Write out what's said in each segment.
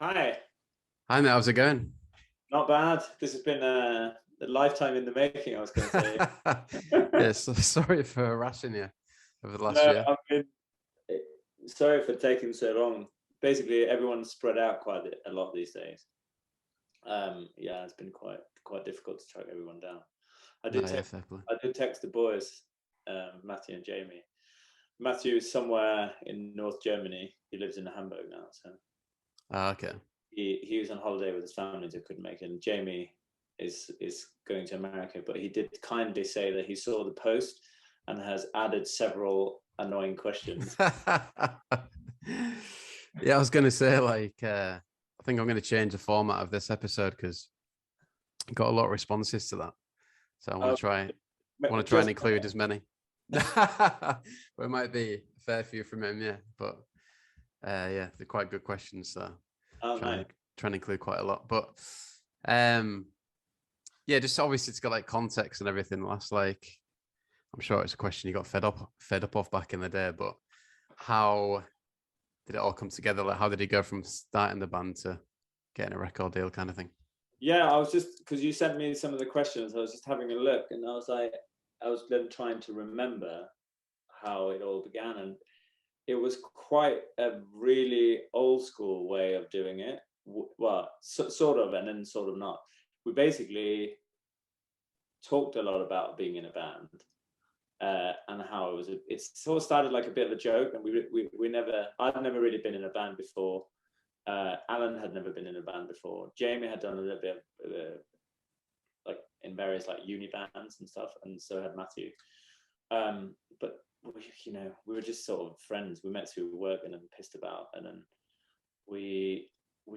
Hi, Hi mate, how's it going? not bad. This has been a lifetime in the making, I was going to say. Yes, sorry for harassing you over the last No, year. I mean, eh, sorry for taking so long. Basically, everyone's spread out quite a lot these days. Yeah, it's been quite difficult to track everyone down. I No, did yeah, text, fair play. I did text the boys, Matthew and Jamie. Matthew is somewhere in North Germany. He lives in Hamburg now, so Okay. he was on holiday with his family, so couldn't make it. And Jamie is going to America, but he did kindly say that he saw the post and has added several annoying questions. Yeah, I was gonna say I think I'm gonna change the format of this episode because I got a lot of responses to that. So I Um, want to try and just include as many. But it might be a fair few from him, yeah. But yeah, they're quite good questions, so no. trying to include quite a lot. But um yeah, just obviously it's got like context and everything. Last I'm sure it's a question you got fed up of back in the day, but how did it all come together? Like, how did he go from starting the band to getting a record deal, kind of thing? Yeah, I was just because you sent me some of the questions. I was just having a look, and I was then trying to remember how it all began, and it was quite a really old school way of doing it. Well, sort of, and then sort of not. We basically talked a lot about being in a band and how it sort of started like a bit of a joke, and I'd never really been in a band before. Alan had never been in a band before. Jamie had done a little bit of, like in various like uni bands and stuff, and so had Matthew. But we were just sort of friends. We met through work and then pissed about, and then we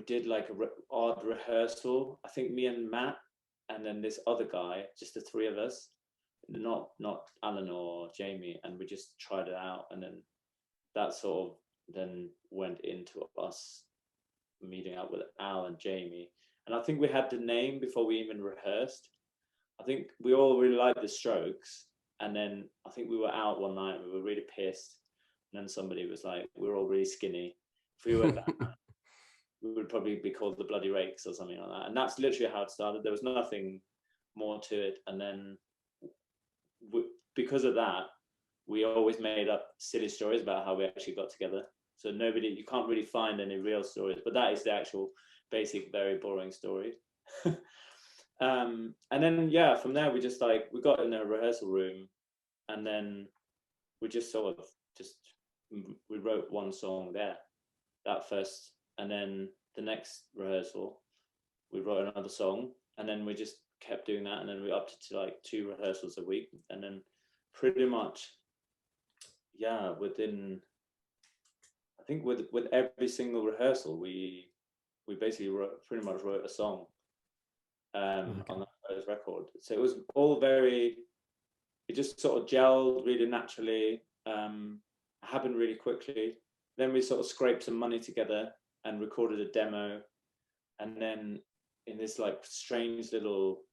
did like a odd rehearsal. I think me and Matt, and then this other guy, just the three of us, not Alan or Jamie, and we just tried it out, and then that sort of then went into us meeting up with Al and Jamie, and I think we had the name before we even rehearsed. I think we all really liked the Strokes, and then I think we were out one night and we were really pissed, and then somebody was like, "We're all really skinny. If we were that, we would probably be called the Bloody Rakes or something like that." And that's literally how it started. There was nothing more to it, and then because of that, we always made up silly stories about how we actually got together. So you can't really find any real stories, but that is the actual basic, very boring story. And then yeah, from there we got in a rehearsal room, and then we just sort of just we wrote one song there, that first, and then the next rehearsal we wrote another song, and then we just kept doing that, and then we upped it to like 2 rehearsals a week, and then pretty much yeah, within I think with every single rehearsal we basically pretty much wrote a song Okay. on that first record. So it was all it just sort of gelled really naturally, happened really quickly. Then we sort of scraped some money together and recorded a demo, and then in this like strange little,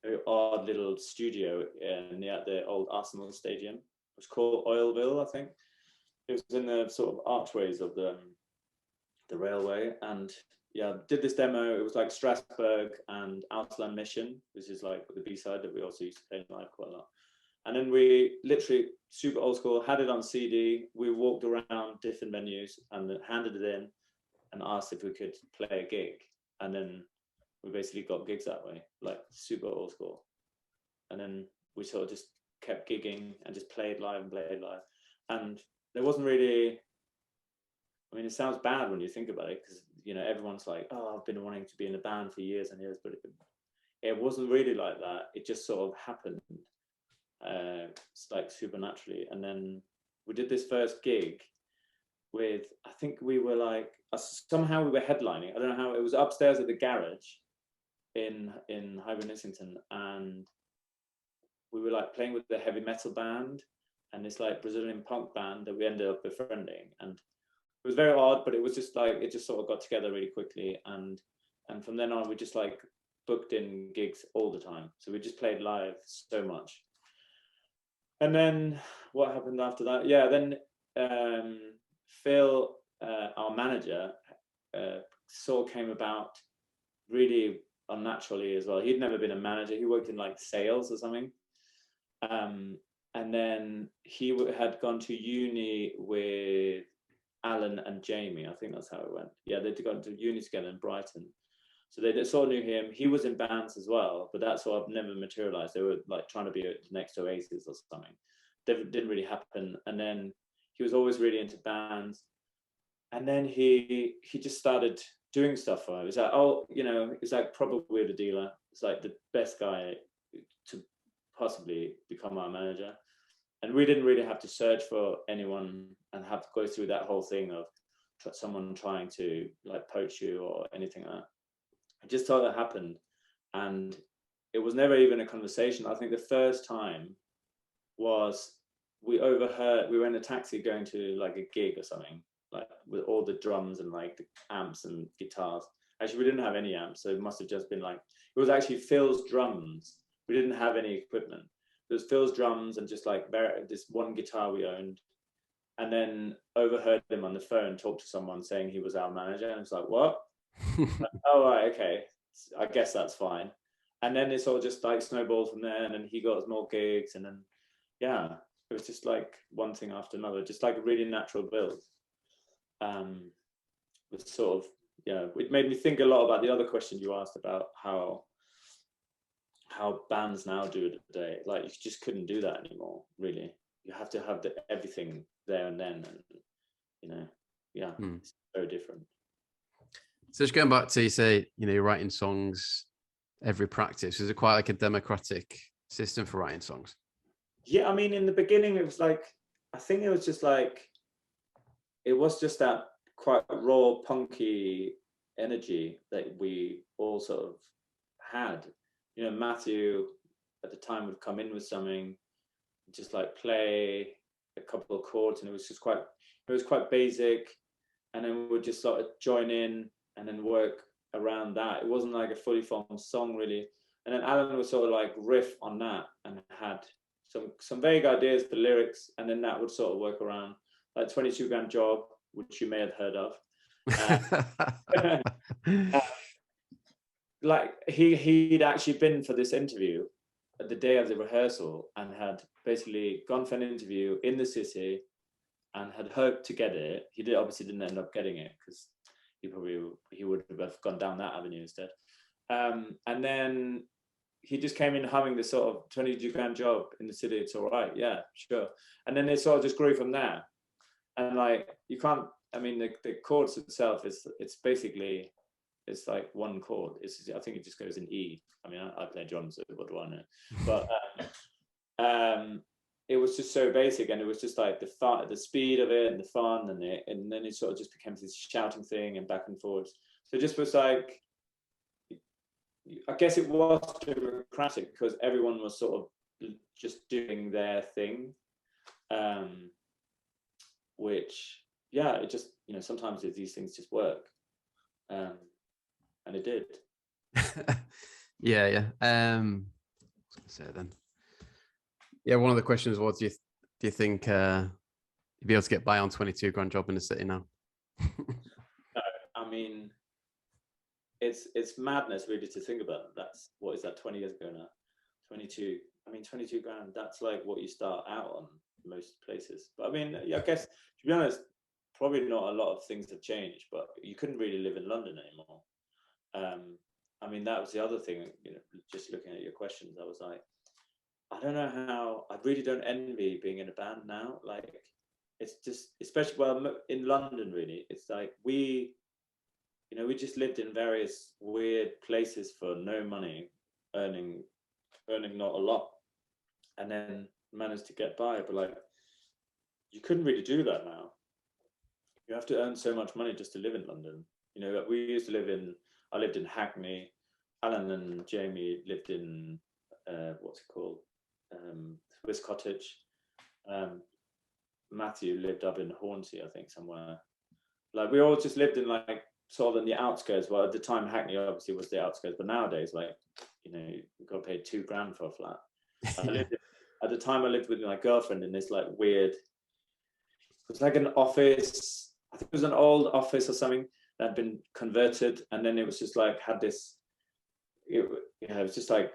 very odd little studio near the old Arsenal Stadium. It was called Oilville, I think. It was in the sort of archways of the railway, and yeah, did this demo. It was like Strasbourg and Ausland Mission, which is like the B-side that we also used to play live quite a lot. And then we literally super old school had it on CD. We walked around different venues and handed it in and asked if we could play a gig, and then we basically got gigs that way, like super old school. And then we sort of just kept gigging and just played live and played live, and there wasn't really, I mean, it sounds bad when you think about it, because everyone's like, "Oh, I've been wanting to be in a band for years and years," but it wasn't really like that. It just sort of happened, like supernaturally. And then we did this first gig with, I think we were like, somehow we were headlining. I don't know how. It was upstairs at the garage in Highbury Islington, and we were like playing with the heavy metal band and this like Brazilian punk band that we ended up befriending, and it was very odd, but it was just like it just sort of got together really quickly, and from then on we just like booked in gigs all the time. So we just played live so much. And then what happened after that? Yeah, then Phil, our manager, sort of came about really unnaturally as well. He'd never been a manager. He worked in like sales or something. And then he had gone to uni with Alan and Jamie. I think that's how it went. Yeah, they'd gone to uni together in Brighton. So they sort of knew him. He was in bands as well, but that sort of never materialized. They were like trying to be the next Oasis or something. That didn't really happen. And then he was always really into bands. And then he just started doing stuff for him. He's like, oh, you know, it's like probably the dealer. It's like the best guy to possibly become our manager. And we didn't really have to search for anyone and have to go through that whole thing of someone trying to like poach you or anything like that. I just thought that happened. And it was never even a conversation. I think the first time was we overheard, we were in a taxi going to like a gig or something, like with all the drums and like the amps and guitars. Actually, we didn't have any amps, so it must have just been like, it was actually Phil's drums. We didn't have any equipment. It was Phil's drums and just like this one guitar we owned. And then overheard him on the phone talk to someone saying he was our manager. And it's like, what? Oh, right, okay. I guess that's fine. And then it sort of just like snowballed from there. And then he got more gigs. And then, yeah, it was just like one thing after another, just like a really natural build. With sort of, yeah, it made me think a lot about the other question you asked about how bands now do it today. Like you just couldn't do that anymore, really. You have to have everything there and then, and you know, yeah, it's very different. So just going back to, you say, you know, you're writing songs every practice. Is it quite like a democratic system for writing songs? Yeah, I mean, in the beginning, it was like, I think it was just like, it was just that quite raw, punky energy that we all sort of had. You know, Matthew at the time would come in with something, just like play a couple of chords, and it was quite basic, and then we'd just sort of join in and then work around that. It wasn't like a fully formed song really. And then Alan would sort of like riff on that and had some vague ideas for lyrics, and then that would sort of work around like 22 Grand Job, which you may have heard of. Like he'd actually been for this interview at the day of the rehearsal and had basically gone for an interview in the city and had hoped to get it. He obviously didn't end up getting it because he would have gone down that avenue instead. And then he just came in having this sort of 22 Grand Job in the city. It's all right, yeah, sure. And then it sort of just grew from there. And like you can't. I mean, the chords itself it's basically. It's like one chord. I think it just goes in E. I mean, I play drums, so what do I know? But it was just so basic, and it was just like the speed of it and the fun, and then it sort of just became this shouting thing and back and forwards. So it just was like, I guess it was democratic because everyone was sort of just doing their thing, which, yeah, it just, you know, sometimes these things just work. And it did. Yeah. I was gonna say then. Yeah, one of the questions was, do you think you'd be able to get by on 22 Grand Job in the city now? No, I mean, it's madness really to think about. That's, what is that, 20 years ago now? 22. I mean, 22 grand. That's like what you start out on most places. But I mean, yeah, I guess to be honest, probably not a lot of things have changed. But you couldn't really live in London anymore. I mean, that was the other thing, you know, just looking at your questions, I was like, I don't know how, I really don't envy being in a band now. Like, it's just, especially, well, in London, really, it's like we just lived in various weird places for no money, earning not a lot, and then managed to get by. But like, you couldn't really do that now. You have to earn so much money just to live in London. You know, we used to live in, I lived in Hackney. Alan and Jamie lived in what's it called, Swiss Cottage. Matthew lived up in Hornsey, I think, somewhere. Like we all just lived in like sort of in the outskirts. Well, at the time, Hackney obviously was the outskirts, but nowadays, like, you know, you got to pay $2 grand for a flat. At the time, I lived with my girlfriend in this like weird. It was like an office. I think it was an old office or something. that had been converted, and then it was just like had this. It was just like,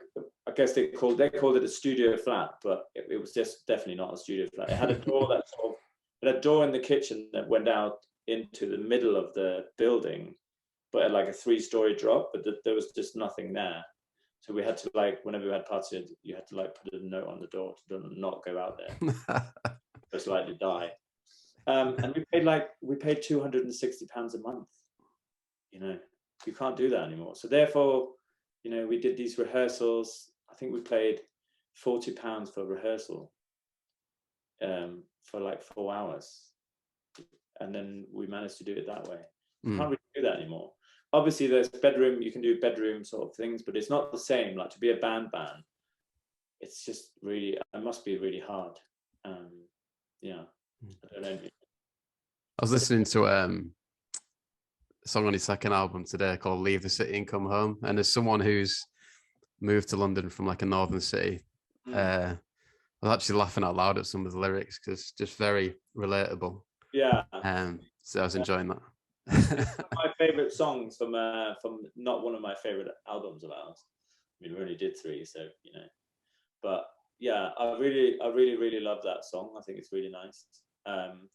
I guess they called it a studio flat, but it was just definitely not a studio flat. It had a door that sort of, it had a door in the kitchen that went out into the middle of the building, but at like a 3-story drop, but there was just nothing there. So we had to, like, whenever we had parties, you had to like put a note on the door to not go out there, most likely die. And we paid £260 a month. You know, you can't do that anymore. So therefore, you know, we did these rehearsals. I think we paid £40 for rehearsal, for like 4 hours, and then we managed to do it that way. You can't really do that anymore. Obviously, there's bedroom. You can do bedroom sort of things, but it's not the same. Like to be a band, it's just really. It must be really hard. Yeah, I don't know. I was listening to a song on his second album today called "Leave the City and Come Home," and as someone who's moved to London from like a northern city, I was actually laughing out loud at some of the lyrics because it's just very relatable. Yeah. So I was enjoying that. It's one of my favorite songs from not one of my favorite albums of ours. I mean, we only did 3, so you know. But yeah, I really love that song. I think it's really nice. And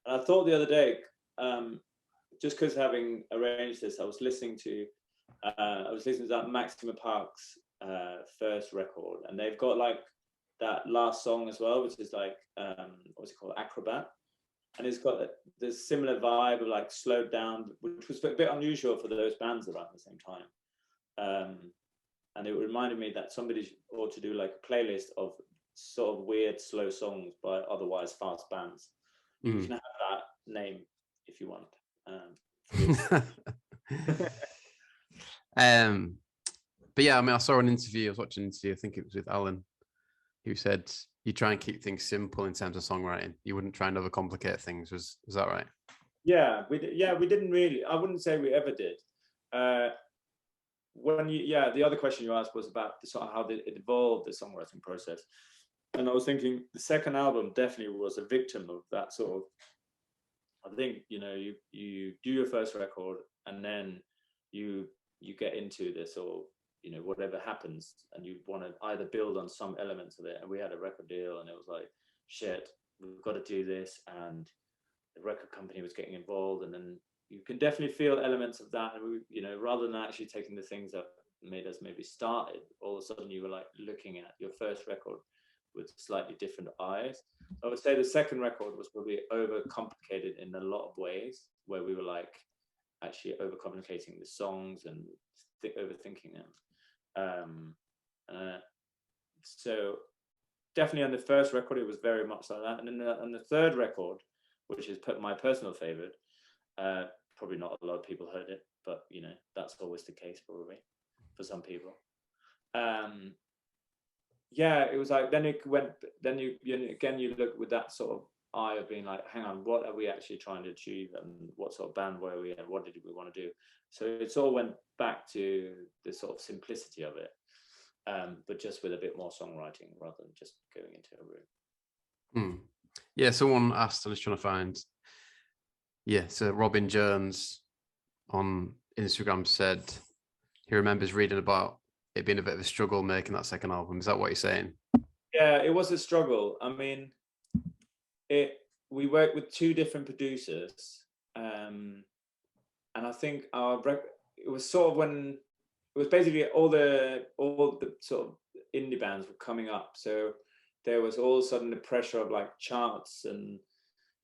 I thought the other day, just because having arranged this, I was listening to that Maxima Park's first record, and they've got like that last song as well, which is like what's it called, Acrobat, and it's got this similar vibe of like slowed down, which was a bit unusual for those bands around the same time. And it reminded me that somebody ought to do like a playlist of sort of weird slow songs by otherwise fast bands. You can have that name if you want. But yeah, I mean, I saw an interview. I was watching an interview. I think it was with Alan, who said you try and keep things simple in terms of songwriting. You wouldn't try and overcomplicate things. Was that right? Yeah, we didn't really. I wouldn't say we ever did. The other question you asked was about the sort of how it evolved, the songwriting process, and I was thinking the second album definitely was a victim of that sort of. I think, you know, you do your first record and then you get into this, or you know, whatever happens, and you want to either build on some elements of it. And we had a record deal, and it was like, shit, we've got to do this, and the record company was getting involved, and then you can definitely feel elements of that. And we, you know, rather than actually taking the things that made us maybe started, all of a sudden you were like looking at your first record with slightly different eyes. I would say the second record was probably overcomplicated in a lot of ways, where we were like actually overcomplicating the songs and overthinking them. So definitely on the first record, it was very much like that. And then on the third record, which is my personal favorite, probably not a lot of people heard it, but you know, that's always the case probably for some people. Yeah, it was like, then you look with that sort of eye of being like, hang on, what are we actually trying to achieve, and what sort of band were we, and what did we want to do? So it all went back to the sort of simplicity of it, but just with a bit more songwriting rather than just going into a room. Yeah, someone asked, I was trying to find, so Robin Jones on Instagram said he remembers reading about it being a bit of a struggle making that second album. Is that what you're saying? Yeah, it was a struggle. I mean, we worked with 2 different producers, and I think it was sort of when it was basically all the sort of indie bands were coming up, so there was all of a sudden the pressure of like charts, and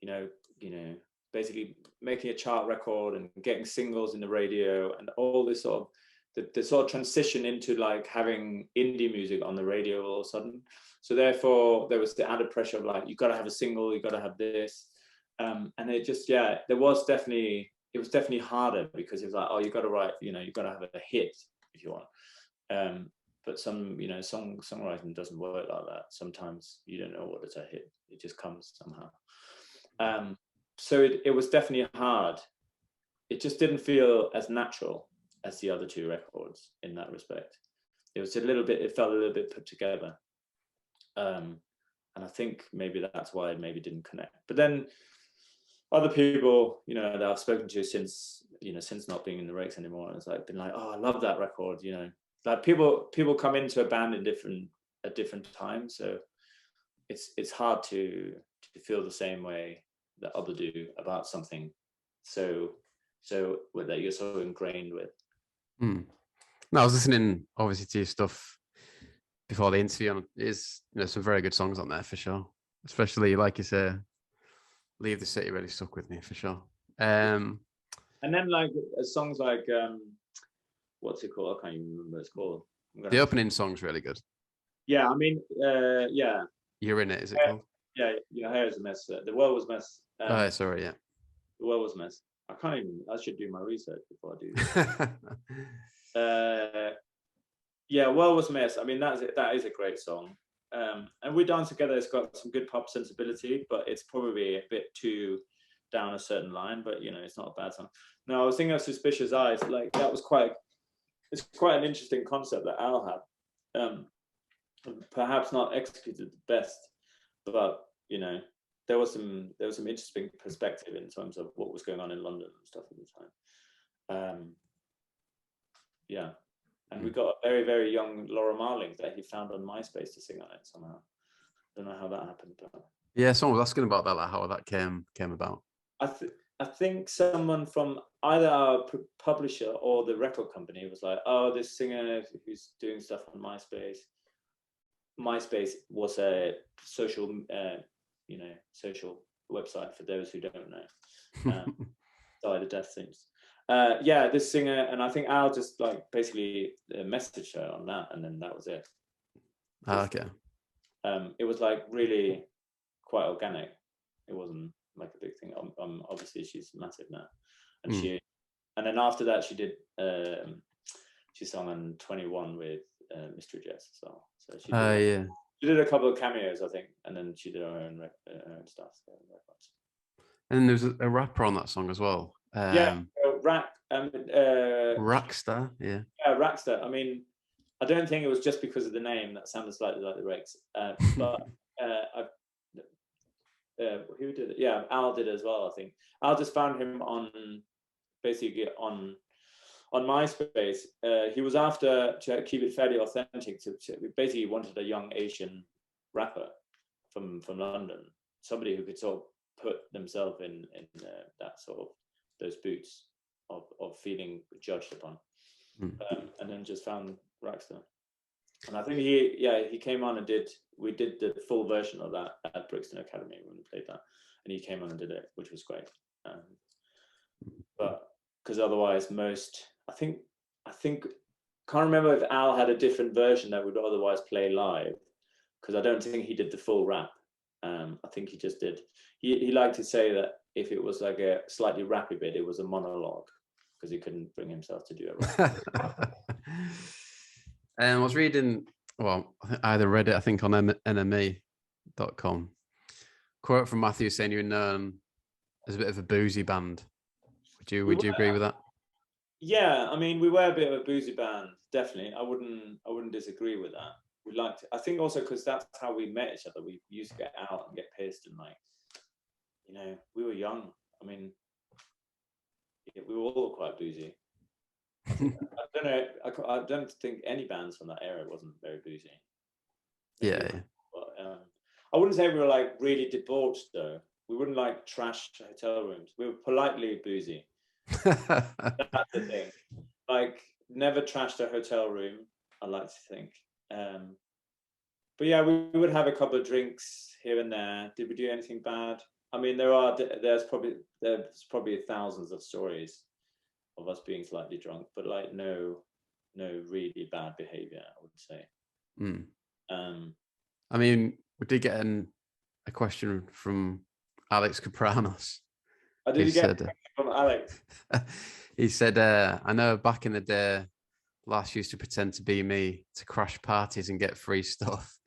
you know basically making a chart record and getting singles in the radio, and all this sort of the sort of transition into like having indie music on the radio all of a sudden. So therefore there was the added pressure of like, you got to have a single, you got to have this, and it just, it was definitely harder, because it was like, oh, you got to write, you got to have a hit if you want, but some, songwriting doesn't work like that. Sometimes you don't know what is a hit, it just comes somehow. So it was definitely hard. It just didn't feel as natural as the other 2 records in that respect. It felt a little bit put together. And I think maybe that's why it maybe didn't connect. But then other people, that I've spoken to since since not being in the Rakes anymore, it's like been like, oh, I love that record. Like people come into a band at different times, so it's hard to feel the same way that others do about something so that you're so ingrained with. No, I was listening obviously to your stuff before the interview, and there's some very good songs on there for sure. Especially like you say, Leave the City really stuck with me for sure. And then like songs like what's it called? I can't even remember what it's called. The opening song's really good. Yeah, I mean, yeah. You're in it, is it called? Yeah, Your Hair is a Mess. The World Was a Mess. Sorry, yeah. The World Was a Mess. I should do my research before I do this. Yeah, World Was a Mess. I mean, that is a great song. And We Dance Together, it's got some good pop sensibility, but it's probably a bit too down a certain line, but it's not a bad song. No, I was thinking of Suspicious Eyes. Like it's quite an interesting concept that Al had. Perhaps not executed the best, but there was some interesting perspective in terms of what was going on in London and stuff at the time. Yeah, and we got a very, very young Laura Marling that he found on MySpace to sing on it somehow. Don't know how that happened, but yeah, someone was asking about that, like how that came about. I think someone from either our publisher or the record company was like, oh, this singer who's doing stuff on MySpace. MySpace was a social website for those who don't know. Died of death scenes. Yeah, this singer, and I think Al just like basically messaged her on that, and then that was it. Okay. It was like really quite organic. It wasn't like a big thing. Obviously she's massive now, and and then after that she did she sang on 21 with Mystery Jess as well. So she did a couple of cameos, I think, and then she did her own stuff. And there's a rapper on that song as well. Rackstar. Yeah. Yeah, Rackstar. I mean, I don't think it was just because of the name that sounded slightly like the Rakes, but who did it? Yeah, Al did as well. I think Al just found him on MySpace. He was after, to keep it fairly authentic, we basically wanted a young Asian rapper from London, somebody who could sort of put themselves in that sort of those boots of feeling judged upon, and then just found Rackstar. And I think he came on and we did the full version of that at Brixton Academy when we played that, and he came on and did it, which was great. But because otherwise I think can't remember if Al had a different version that would otherwise play live, because I don't think he did the full rap. I think he just did. He liked to say that if it was like a slightly rappy bit, it was a monologue, because he couldn't bring himself to do it rap. And I was reading, well, I either read it, I think, on NME.com. Quote from Matthew saying you're known as a bit of a boozy band. Would you agree with that? Yeah, I mean, we were a bit of a boozy band, definitely. I wouldn't disagree with that. We liked it. I think also because that's how we met each other. We used to get out and get pissed, and we were young. I mean, we were all quite boozy. I don't know. I don't think any bands from that era wasn't very boozy. Yeah. But I wouldn't say we were like really debauched though. We wouldn't like trash hotel rooms. We were politely boozy. That's the thing. Like, never trashed a hotel room, I like to think. But yeah, we would have a couple of drinks here and there. Did we do anything bad? I mean, there's probably thousands of stories of us being slightly drunk, but like no really bad behavior, I would say. I mean, we did get a question from Alex Capranos. Did you get a question from Alex? He said, I know back in the day, Lasse used to pretend to be me to crash parties and get free stuff.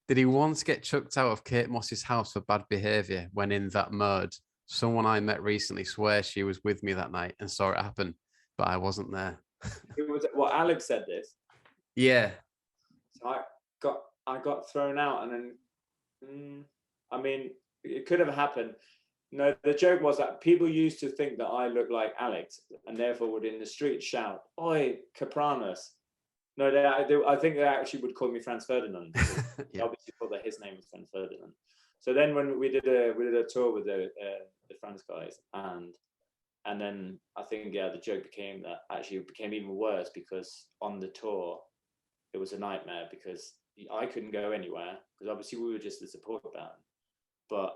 Did he once get chucked out of Kate Moss's house for bad behaviour when in that mode? Someone I met recently swears she was with me that night and saw it happen, but I wasn't there. Alex said this. Yeah. So I got thrown out, and then I mean, it could have happened. No, the joke was that people used to think that I looked like Alex, and therefore would in the street shout, "Oi, Capranos!" No, I think they actually would call me Franz Ferdinand. They obviously thought that his name was Franz Ferdinand. So then when we did a tour with the Franz guys, and then I think the joke became that actually it became even worse because on the tour it was a nightmare because I couldn't go anywhere because obviously we were just a support band, but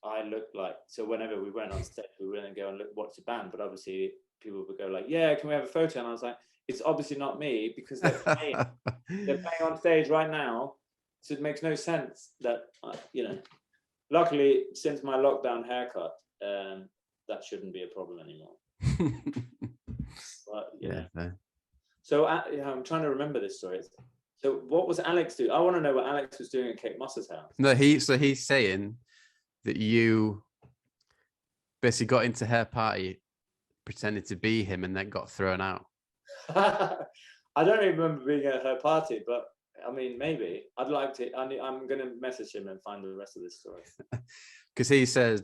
I looked like, so whenever we went on stage, we wouldn't go and look, watch the band, but obviously people would go like, yeah, can we have a photo? And I was like, it's obviously not me because they're playing on stage right now. So it makes no sense that, luckily since my lockdown haircut, that shouldn't be a problem anymore. But, so I'm trying to remember this story. So what was Alex doing? I want to know what Alex was doing at Kate Moss's house. No, he's saying that you basically got into her party, pretended to be him, and then got thrown out. I don't even remember being at her party, but I mean, maybe. I'd like to. I'm going to message him and find the rest of this story. Because he said,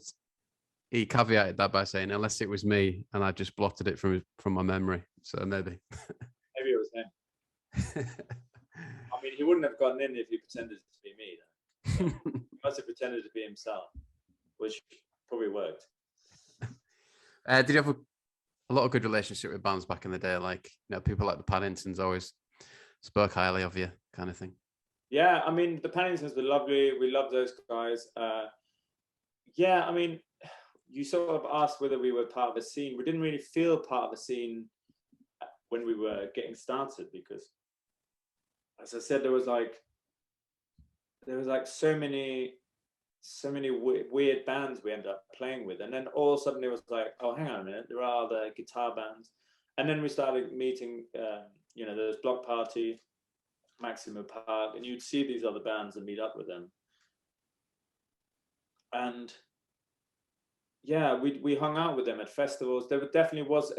he caveated that by saying, unless it was me and I just blotted it from my memory. So maybe. Maybe it was him. I mean, he wouldn't have gotten in if he pretended to be me. Though. He must have pretended to be himself, which probably worked. Did you have a lot of good relationship with bands back in the day? Like, people like the Paddingtons always spoke highly of you, kind of thing. Yeah, I mean, the Paddingtons were lovely. We loved those guys. Yeah, I mean, you sort of asked whether we were part of a scene. We didn't really feel part of a scene when we were getting started because, as I said, there was like so many weird bands we ended up playing with, and then all of a sudden it was like, oh, hang on a minute, there are the guitar bands, and then we started meeting, there was Block Party, Maximum Park, and you'd see these other bands and meet up with them, and yeah, we hung out with them at festivals. There definitely was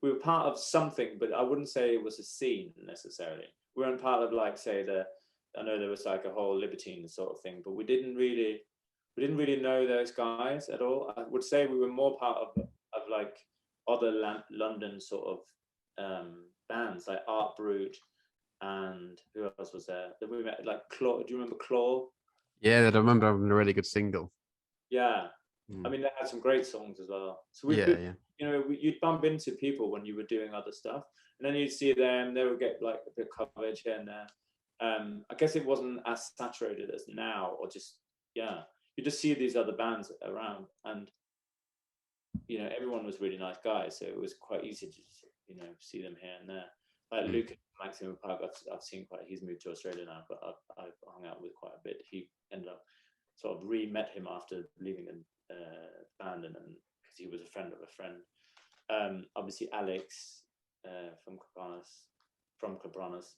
we were part of something, but I wouldn't say it was a scene necessarily. We weren't part of I know there was like a whole Libertine sort of thing, but we didn't really know those guys at all. I would say we were more part of like other London sort of bands like Art Brut, and who else was there that we met? Like Claw. Do you remember Claw? Yeah, I remember having a really good single. Yeah. I mean, they had some great songs as well. So you'd bump into people when you were doing other stuff, and then you'd see them. They would get like a bit of coverage here and there. I guess it wasn't as saturated as now, or you just see these other bands around, and everyone was really nice guys, so it was quite easy to see them here and there. Like Luke at Maximum Park, I've seen he's moved to Australia now, but I've hung out with quite a bit. He ended up sort of re-met him after leaving the band, and because he was a friend of a friend. Obviously Alex from Capranos,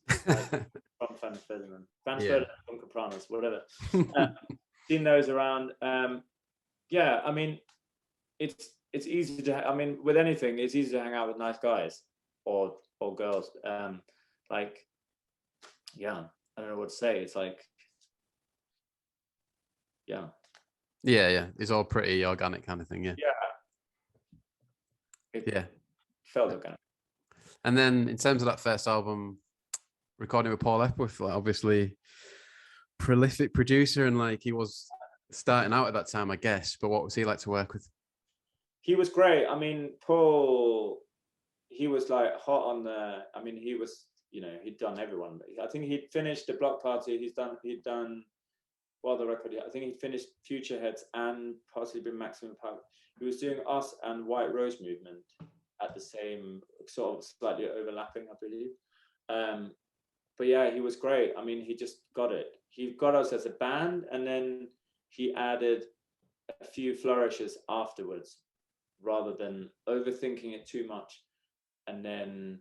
from Franz Ferdinand, from Capranos, whatever. Seen those around. Yeah, I mean, it's easy to. I mean, with anything, it's easy to hang out with nice guys or girls. I don't know what to say. It's like, yeah. It's all pretty organic kind of thing. It felt organic. And then in terms of that first album, recording with Paul Epworth, obviously prolific producer, and he was starting out at that time, I guess. But what was he like to work with? He was great. I mean, Paul, he was like hot on the. I mean, he was, he'd done everyone. I think he'd finished the Block Party. He'd done the record. I think he'd finished Future Heads and possibly Maximum Park. He was doing Us and White Rose Movement at the same sort of slightly overlapping, I believe. But yeah, he was great. I mean, he just got it. He got us as a band, and then he added a few flourishes afterwards, rather than overthinking it too much, and then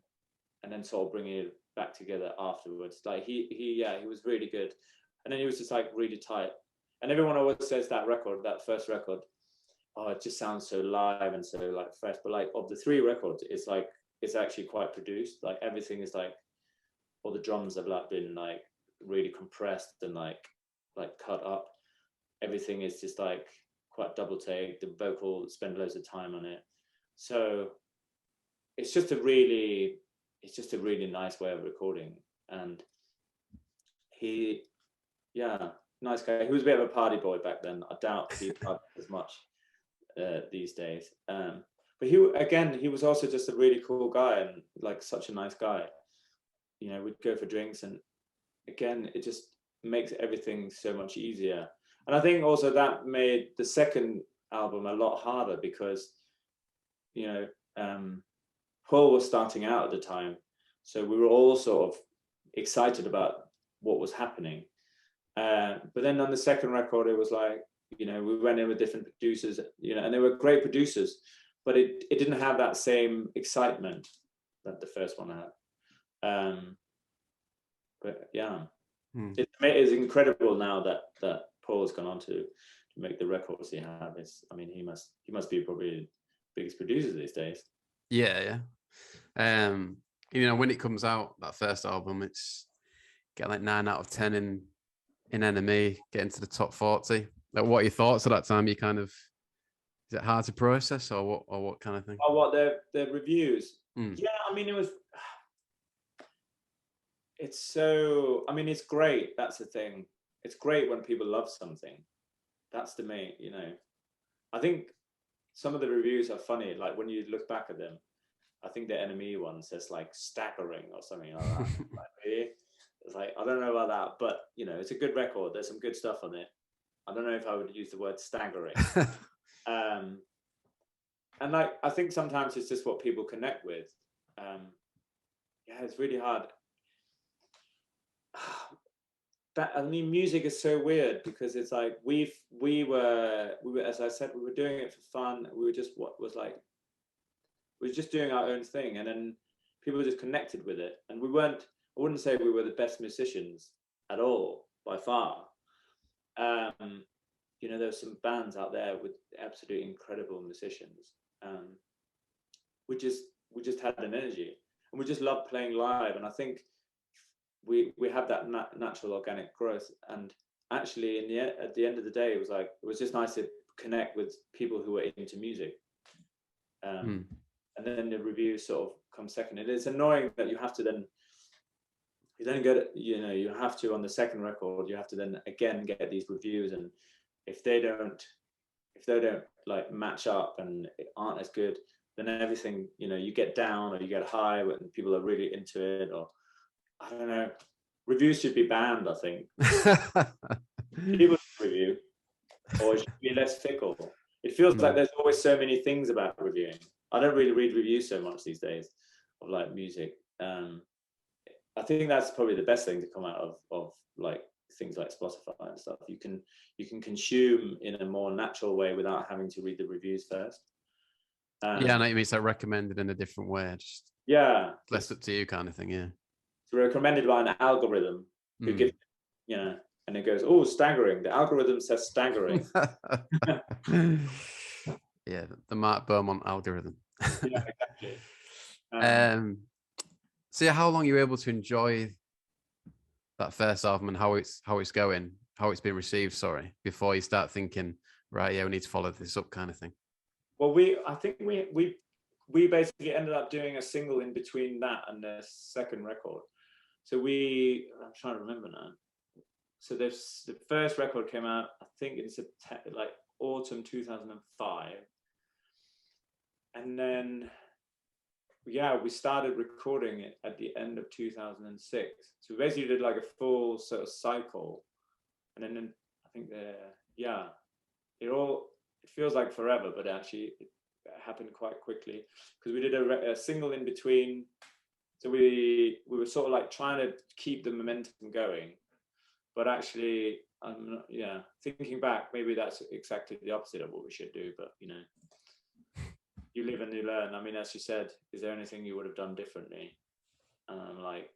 sort of bringing it back together afterwards. Like he was really good, and then he was just like really tight. And everyone always says that first record, oh, it just sounds so live and so like fresh. But like of the three records, it's actually quite produced. Like everything is like, all the drums have like been like really compressed and like cut up. Everything is just like quite double take. The vocal, spend loads of time on it. So it's just a really nice way of recording. And he, yeah, nice guy. He was a bit of a party boy back then. I doubt he parties as much these days. But he was also just a really cool guy and like such a nice guy. You know, we'd go for drinks, and again, it just makes everything so much easier. And I think also that made the second album a lot harder because, you know, Paul was starting out at the time, so we were all sort of excited about what was happening. But then on the second record, it was like, you know, we went in with different producers, you know, and they were great producers, but it didn't have that same excitement that the first one had. But yeah, it is incredible now that Paul's gone on to make the records he has. I mean, he must be probably the biggest producer these days. Yeah. You know, when it comes out, that first album, it's getting like 9 out of 10 in NME, getting to the top 40. Like, what are your thoughts at that time? You kind of, is it hard to process, or what kind of thing? Oh, what the reviews? Yeah, I mean, it's so, I mean, it's great. That's the thing. It's great when people love something. That's the main, you know. I think some of the reviews are funny. Like when you look back at them, I think the NME one says like staggering or something like that. Like, really? It's like, I don't know about that, but you know, it's a good record. There's some good stuff on it. I don't know if I would use the word staggering. And like, I think sometimes it's just what people connect with. Yeah, it's really hard. I mean, music is so weird because it's like we were, as I said, we were doing it for fun. We were just doing our own thing, and then people just connected with it. And we weren't. I wouldn't say we were the best musicians at all, by far. You know, there's some bands out there with absolutely incredible musicians. We just had an energy, and we just loved playing live. And I think we have that natural organic growth. And actually, at the end of the day, it was just nice to connect with people who were into music. And then the reviews sort of come second. It is annoying that you have to then get, you know, you have to, on the second record, you have to then again get these reviews, and if they don't like match up and aren't as good, then everything, you know, you get down or you get high when people are really into it, or I don't know. Reviews should be banned, I think. People should review, or it should be less fickle. It feels like there's always so many things about reviewing. I don't really read reviews so much these days of like music. I think that's probably the best thing to come out of like things like Spotify and stuff. You can consume in a more natural way without having to read the reviews first. Yeah, I know what you mean. It's like recommended in a different way. Just less up to you kind of thing. Yeah. It's recommended by an algorithm who gives, you know, and it goes, oh, staggering. The algorithm says staggering. Yeah, the Mark Beaumont algorithm. Yeah, exactly. So yeah, how long are you able to enjoy that first album and how it's going, how it's been received, before you start thinking, right, yeah, we need to follow this up kind of thing? Well, I think we basically ended up doing a single in between that and the second record. So I'm trying to remember now. So the first record came out, I think in September, like autumn 2005. And then, yeah, we started recording it at the end of 2006. So we basically did like a full sort of cycle. And then I think it feels like forever, but actually it happened quite quickly because we did a single in between. So we were sort of like trying to keep the momentum going, but actually, thinking back, maybe that's exactly the opposite of what we should do. But you know, you live and you learn. I mean, as you said, is there anything you would have done differently? Like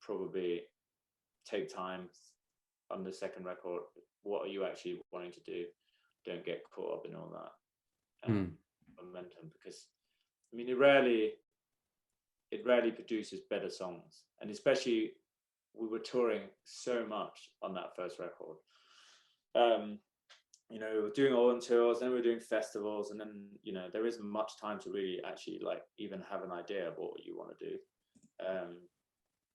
probably take time on the second record. What are you actually wanting to do? Don't get caught up in all that momentum, because I mean, it rarely produces better songs, and especially we were touring so much on that first record. you know, doing all on tours, then we're doing festivals, and then, you know, there isn't much time to really actually like even have an idea of what you want to do.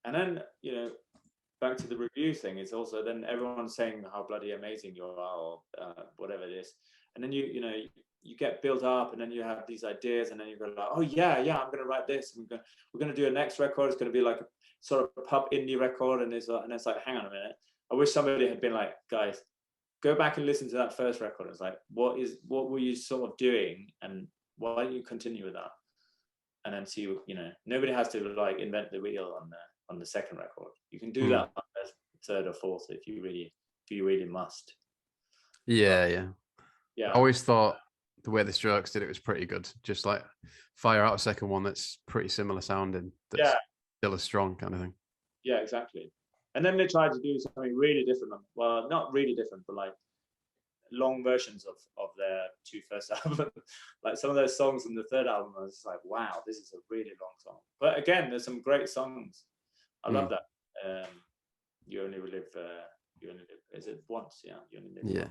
And then, you know, back to the review thing, it's also then everyone's saying how bloody amazing you are, or whatever it is, and then you know, you get built up, and then you have these ideas, and then you go like, oh yeah, I'm going to write this, and we're going to do a next record. It's going to be like a sort of pub indie record, and it's like, hang on a minute, I wish somebody had been like, guys, go back and listen to that first record. It's like, what were you sort of doing, and why don't you continue with that, and then see, you know, nobody has to like invent the wheel on the second record. You can do that on the third or fourth if you really must. Yeah, yeah. Yeah, I always thought the way the Strokes did it was pretty good. Just like fire out a second one that's pretty similar sounding, that's still as strong, kind of thing. Yeah, exactly. And then they tried to do something really different. Well, not really different, but like long versions of their two first albums. Like some of those songs in the third album, I was just like, wow, this is a really long song. But again, there's some great songs. I love that. You only live. Is it once? Yeah, you only live. Yeah,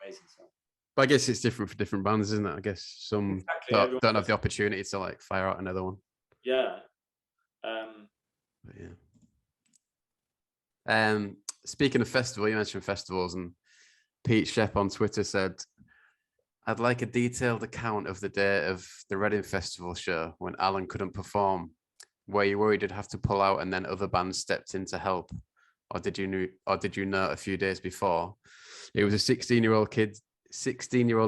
amazing song. but I guess it's different for different bands, isn't it? I guess some don't have the opportunity to like fire out another one. Yeah. But yeah. Speaking of festival, you mentioned festivals, and Pete Shep on Twitter said, "I'd like a detailed account of the day of the Reading Festival show when Alan couldn't perform. Were you worried you'd have to pull out and then other bands stepped in to help? Or did you know a few days before it was a 16-year-old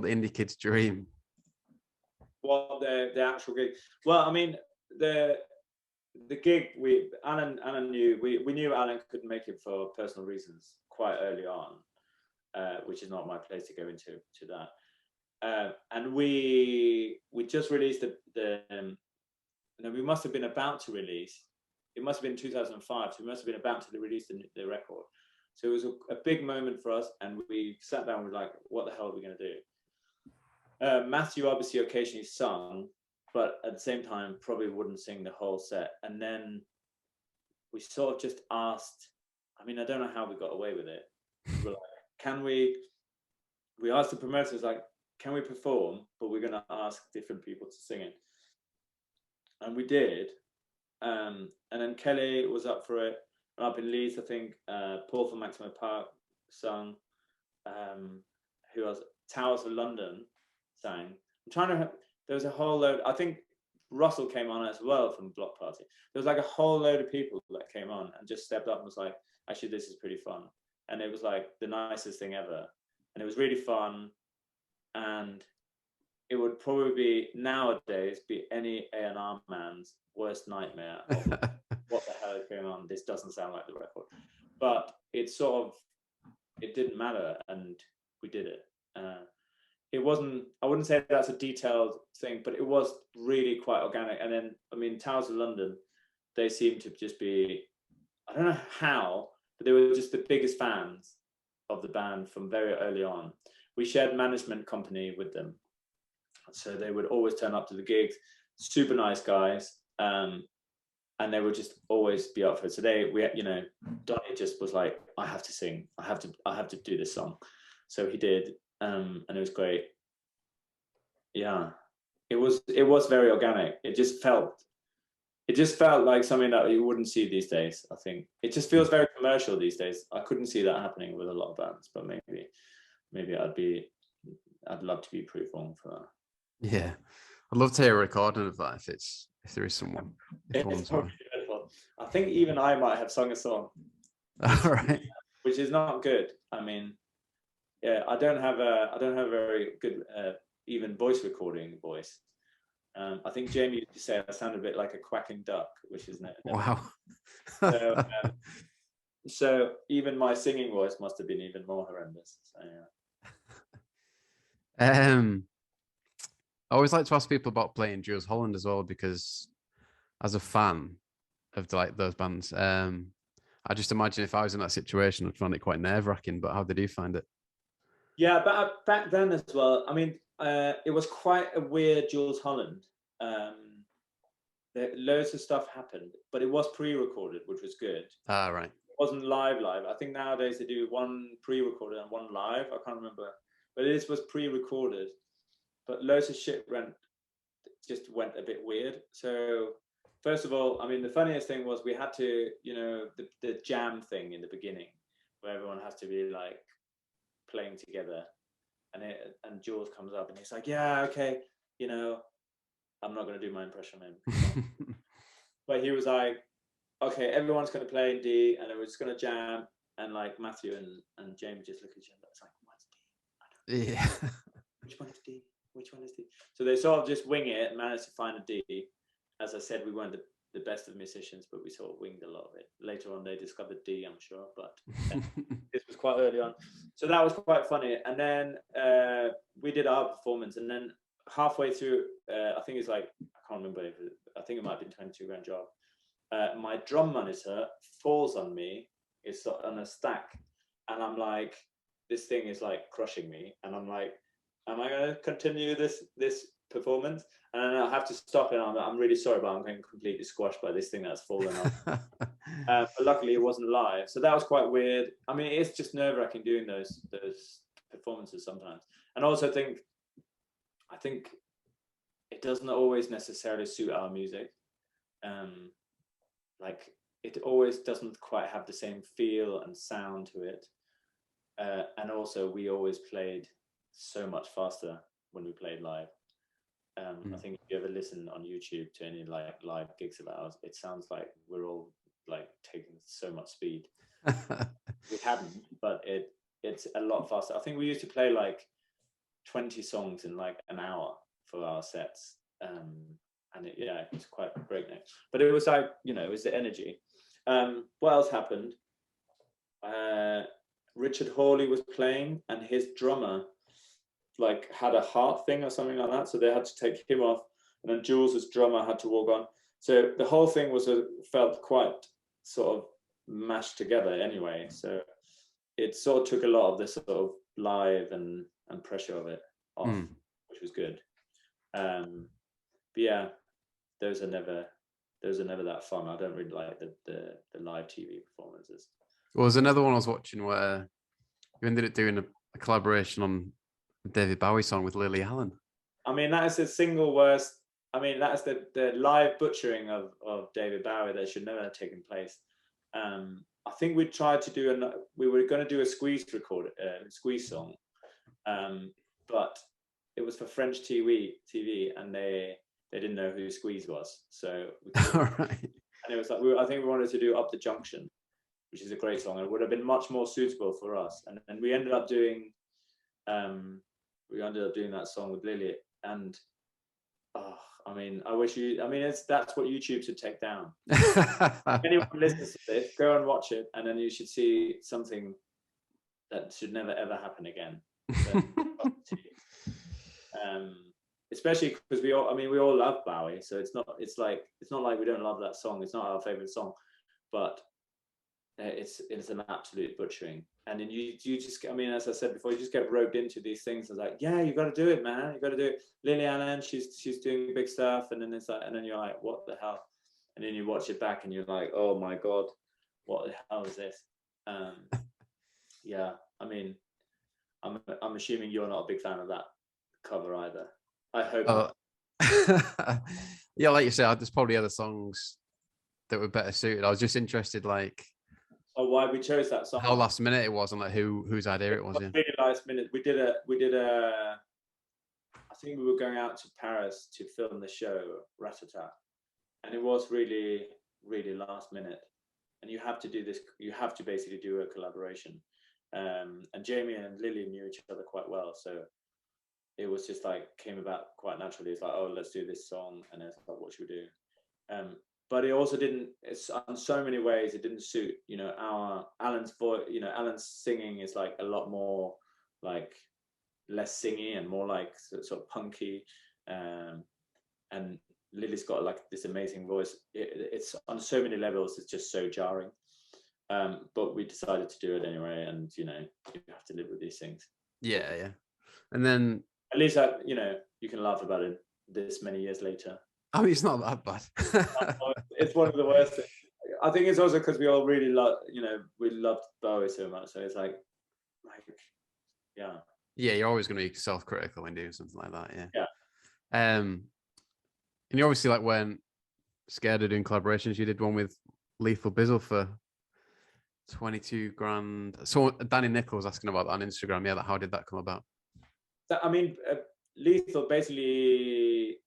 indie kid's dream?" Well, the actual gig. Well, I mean, the gig, Alan knew, we knew Alan couldn't make it for personal reasons quite early on, which is not my place to go into that. And we just released we must have been about to release. It must have been 2005. So we must have been about to release the record. So it was a big moment for us, and we sat down and were like, what the hell are we going to do? Matthew obviously occasionally sung, but at the same time probably wouldn't sing the whole set. And then we sort of just asked, I mean, I don't know how we got away with it. We're like, we asked the promoters, like, can we perform, but we're going to ask different people to sing it. And we did. And then Kelly was up for it. And up in Leeds, I think Paul from Maximo Park sung. Who else? Towers of London sang. There was a whole load. I think Russell came on as well from Block Party. There was like a whole load of people that came on and just stepped up and was like, actually, this is pretty fun. And it was like the nicest thing ever. And it was really fun. And it would probably nowadays be any A&R man's worst nightmare. What the hell is going on? This doesn't sound like the record. But it didn't matter, and we did it. It wasn't, I wouldn't say that's a detailed thing, but it was really quite organic. And then, I mean, Towers of London, they seemed to just be, I don't know how, but they were just the biggest fans of the band from very early on. We shared management company with them. So they would always turn up to the gigs, super nice guys. And they would just always be up for it. So Donnie just was like, I have to sing. I have to do this song. So he did. And it was great. Yeah. It was very organic. It just felt like something that you wouldn't see these days, I think. It just feels very commercial these days. I couldn't see that happening with a lot of bands, but maybe I'd love to be proof wrong for that. Yeah. I'd love to hear a recording of that if there is someone. I think even I might have sung a song. All right. Which is not good. I mean, yeah, I don't have a very good even voice recording voice. I think Jamie used to say I sound a bit like a quacking duck, which is wow. So even my singing voice must have been even more horrendous. So yeah. I always like to ask people about playing Jules Holland as well, because as a fan of like those bands, I just imagine if I was in that situation, I'd find it quite nerve-wracking. But how did you find it? Yeah, but back then as well, I mean, it was quite a weird Jules Holland. Loads of stuff happened, but it was pre-recorded, which was good. Ah, right. It wasn't live. I think nowadays they do one pre-recorded and one live. I can't remember but this was pre-recorded. But loads of shit just went a bit weird. So first of all, I mean, the funniest thing was we had to, the jam thing in the beginning, where everyone has to be like playing together, and Jules comes up and he's like, yeah, okay, I'm not going to do my impression of him. But he was like, okay, everyone's going to play in D, and we're just going to jam. And like Matthew and Jamie just look at each other. It's like, what's D? I don't know. Which one is D? Which one is D? So they sort of just wing it and managed to find a D. As I said, we weren't the best of musicians, but we sort of winged a lot of it. Later on, they discovered D, I'm sure, but this was quite early on. So that was quite funny. And then we did our performance, and then halfway through, I think it's like, I can't remember, I think it might have been 22 grand job. My drum monitor falls on me. It's on a stack, and I'm like, this thing is like crushing me, and I'm like, am I going to continue this performance? And I have to stop it. I'm really sorry, but I'm getting completely squashed by this thing that's fallen off. But luckily, it wasn't live, so that was quite weird. I mean, it's just nerve-wracking doing those performances sometimes, and also I think it doesn't always necessarily suit our music. Like, it always doesn't quite have the same feel and sound to it. And also, we always played so much faster when we played live. I think if you ever listen on YouTube to any like live gigs of ours, it sounds like we're all like taking so much speed. We hadn't, but it's a lot faster. I think we used to play like 20 songs in like an hour for our sets. And it's quite breakneck. But it was like, it was the energy. What else happened? Richard Hawley was playing, and his drummer like had a heart thing or something like that, so they had to take him off, and then Jules's drummer had to walk on. So the whole thing felt quite sort of mashed together anyway. So it sort of took a lot of the sort of live and pressure of it off, which was good. But yeah, those are never that fun. I don't really like the live TV performances. Well, there's another one I was watching where you ended up doing a collaboration on a David Bowie song with Lily Allen. I mean, that is the single worst. I mean, that's the live butchering of David Bowie that should never have taken place. I think we tried to we were going to do a Squeeze song, but it was for French TV, and they didn't know who Squeeze was. So right. And it was like, I think we wanted to do Up the Junction, which is a great song, and it would have been much more suitable for us. And we ended up doing that song with Lily. And I mean, that's what YouTube should take down. If anyone listens to this, go and watch it, and then you should see something that should never ever happen again. Especially because we all love Bowie, so it's not like we don't love that song. It's not our favorite song, but it's an absolute butchering. And then you just, as I said before, you just get roped into these things. It's like, yeah, you got to do it, man. You got to do it. Lily Allen, she's doing big stuff, and then it's like, and then you're like, what the hell? And then you watch it back, and you're like, oh my god, what the hell is this? Yeah, I mean, I'm assuming you're not a big fan of that cover either. I hope. Yeah, like you said, there's probably other songs that were better suited. I was just interested, like, why we chose that song. How last minute it was, and like whose idea it was. Really last minute. We did a. I think we were going out to Paris to film the show Ratata, and it was really, really last minute. And you have to do this. You have to basically do a collaboration. And Jamie and Lily knew each other quite well, so it was just like came about quite naturally. It's like, oh, let's do this song, and it's like, what should we do? But it also didn't. It's on so many ways it didn't suit. Alan's voice. Alan's singing is like a lot more like less singy and more like sort of punky. And Lily's got like this amazing voice. It's on so many levels. It's just so jarring. But we decided to do it anyway, and you have to live with these things. Yeah. And then at least you can laugh about it this many years later. I mean, it's not that bad. It's one of the worst things. I think it's also because we all really love, we loved Bowie so much. So it's like, yeah. Yeah, you're always going to be self-critical when doing something like that. Yeah. Yeah. And you obviously like weren't scared of doing collaborations. You did one with Lethal Bizzle for 22 grand. So Danny Nichols was asking about that on Instagram. Yeah, how did that come about? I mean, Lethal basically,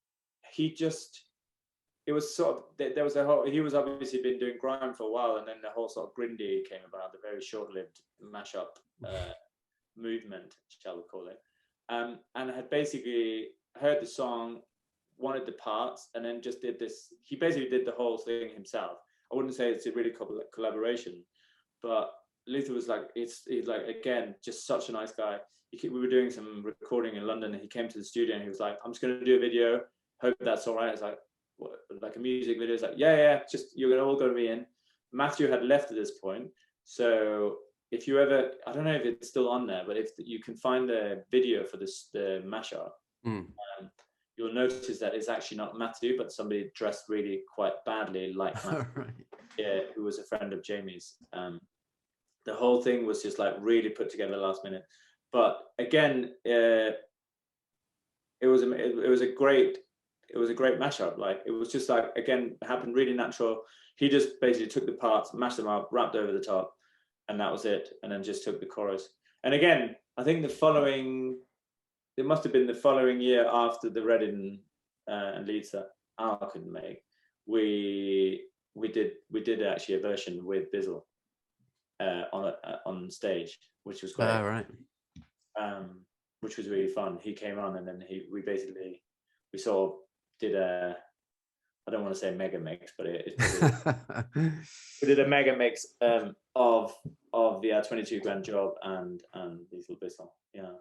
it was sort of, there was a whole, he was obviously been doing grime for a while, and then the whole sort of Grindy came about, the very short-lived mashup movement, shall we call it, and had basically heard the song, wanted the parts, and then just did this. He basically did the whole thing himself. I wouldn't say it's a really collaboration, but Luther was like, he's like, again, just such a nice guy. We were doing some recording in London, and he came to the studio and he was like, I'm just going to do a video. Hope that's all right. I was like, what, like a music video? It's like, yeah, just, you're all going to be in. Matthew had left at this point. So if you ever, I don't know if it's still on there, but if you can find the video for this, the mashup, you'll notice that it's actually not Matthew, but somebody dressed really quite badly like Matthew, right. Yeah, who was a friend of Jamie's. The whole thing was just like really put together last minute. But again, it was a great mashup. Like, it was just like, again, happened really natural. He just basically took the parts, mashed them up, rapped over the top, and that was it. And then just took the chorus. And again, I think it must have been the following year after the Reading and Leeds that I couldn't make. We did actually a version with Bizzle on stage, which was great. Right. Which was really fun. He came on, and then we sort of did a, I don't want to say mega mix, but we did a mega mix of the 22 grand job and Lethal Bizzle. Yeah.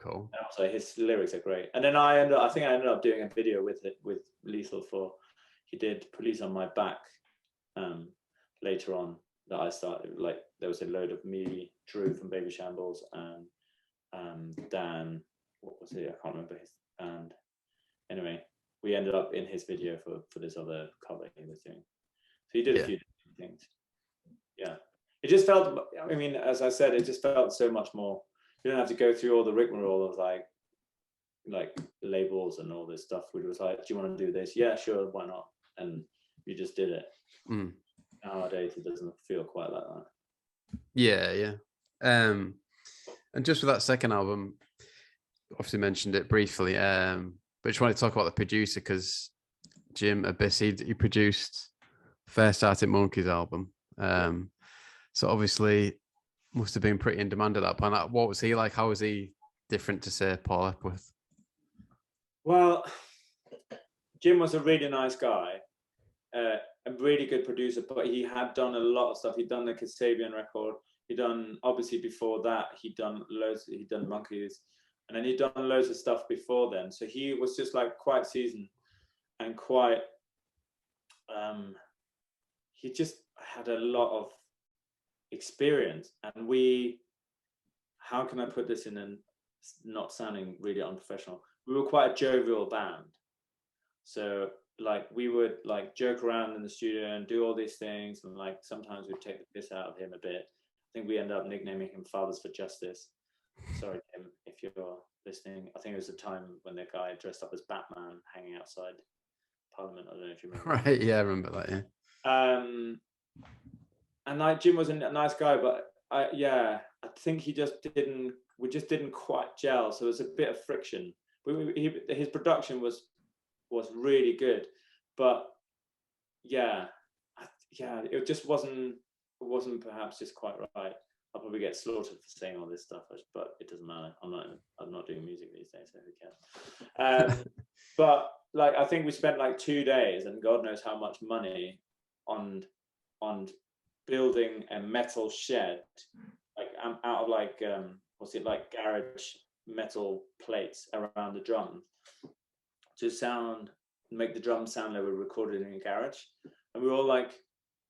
Cool. And also his lyrics are great. And then I ended up doing a video with Lethal for, he did Police on My Back later on, that I started, like, there was a load of me, Drew from Baby Shambles, and Dan, what was it? I can't remember his, and anyway, we ended up in his video for this other cover he was doing. So he did a few different things. Yeah. It just felt, I mean, as I said, it just felt so much more. You don't have to go through all the rigmarole of like labels and all this stuff. We was like, do you want to do this? Yeah, sure, why not? And you just did it. Nowadays, it doesn't feel quite like that. Yeah. And just with that second album, obviously mentioned it briefly, but just wanted to talk about the producer, because Jim Abyss, he produced first Arctic Monkeys album. So obviously must have been pretty in demand at that point. What was he like? How was he different to, say, Paul Epworth? Well, Jim was a really nice guy, a really good producer, but he had done a lot of stuff. He'd done the Kasabian record. He'd done, obviously before that, he'd done Monkeys, and then he'd done loads of stuff before then. So he was just like quite seasoned and quite, he just had a lot of experience. And how can I put this in and not sounding really unprofessional? We were quite a jovial band. So like we would like joke around in the studio and do all these things, and like sometimes we'd take the piss out of him a bit. I think we ended up nicknaming him Fathers for Justice. Sorry, Tim, if you're listening. I think it was the time when the guy dressed up as Batman hanging outside Parliament. I don't know if you remember. Right, yeah, I remember that, yeah. And like Jim was a nice guy, but I think we just didn't quite gel. So there was a bit of friction. His production was really good, but it just wasn't perhaps just quite right. I'll probably get slaughtered for saying all this stuff, but it doesn't matter. I'm not doing music these days, so who cares? But like, I think we spent like 2 days and God knows how much money on building a metal shed, like out of like like garage metal plates around the drums to make the drums sound like we're recorded in a garage. And we were all like,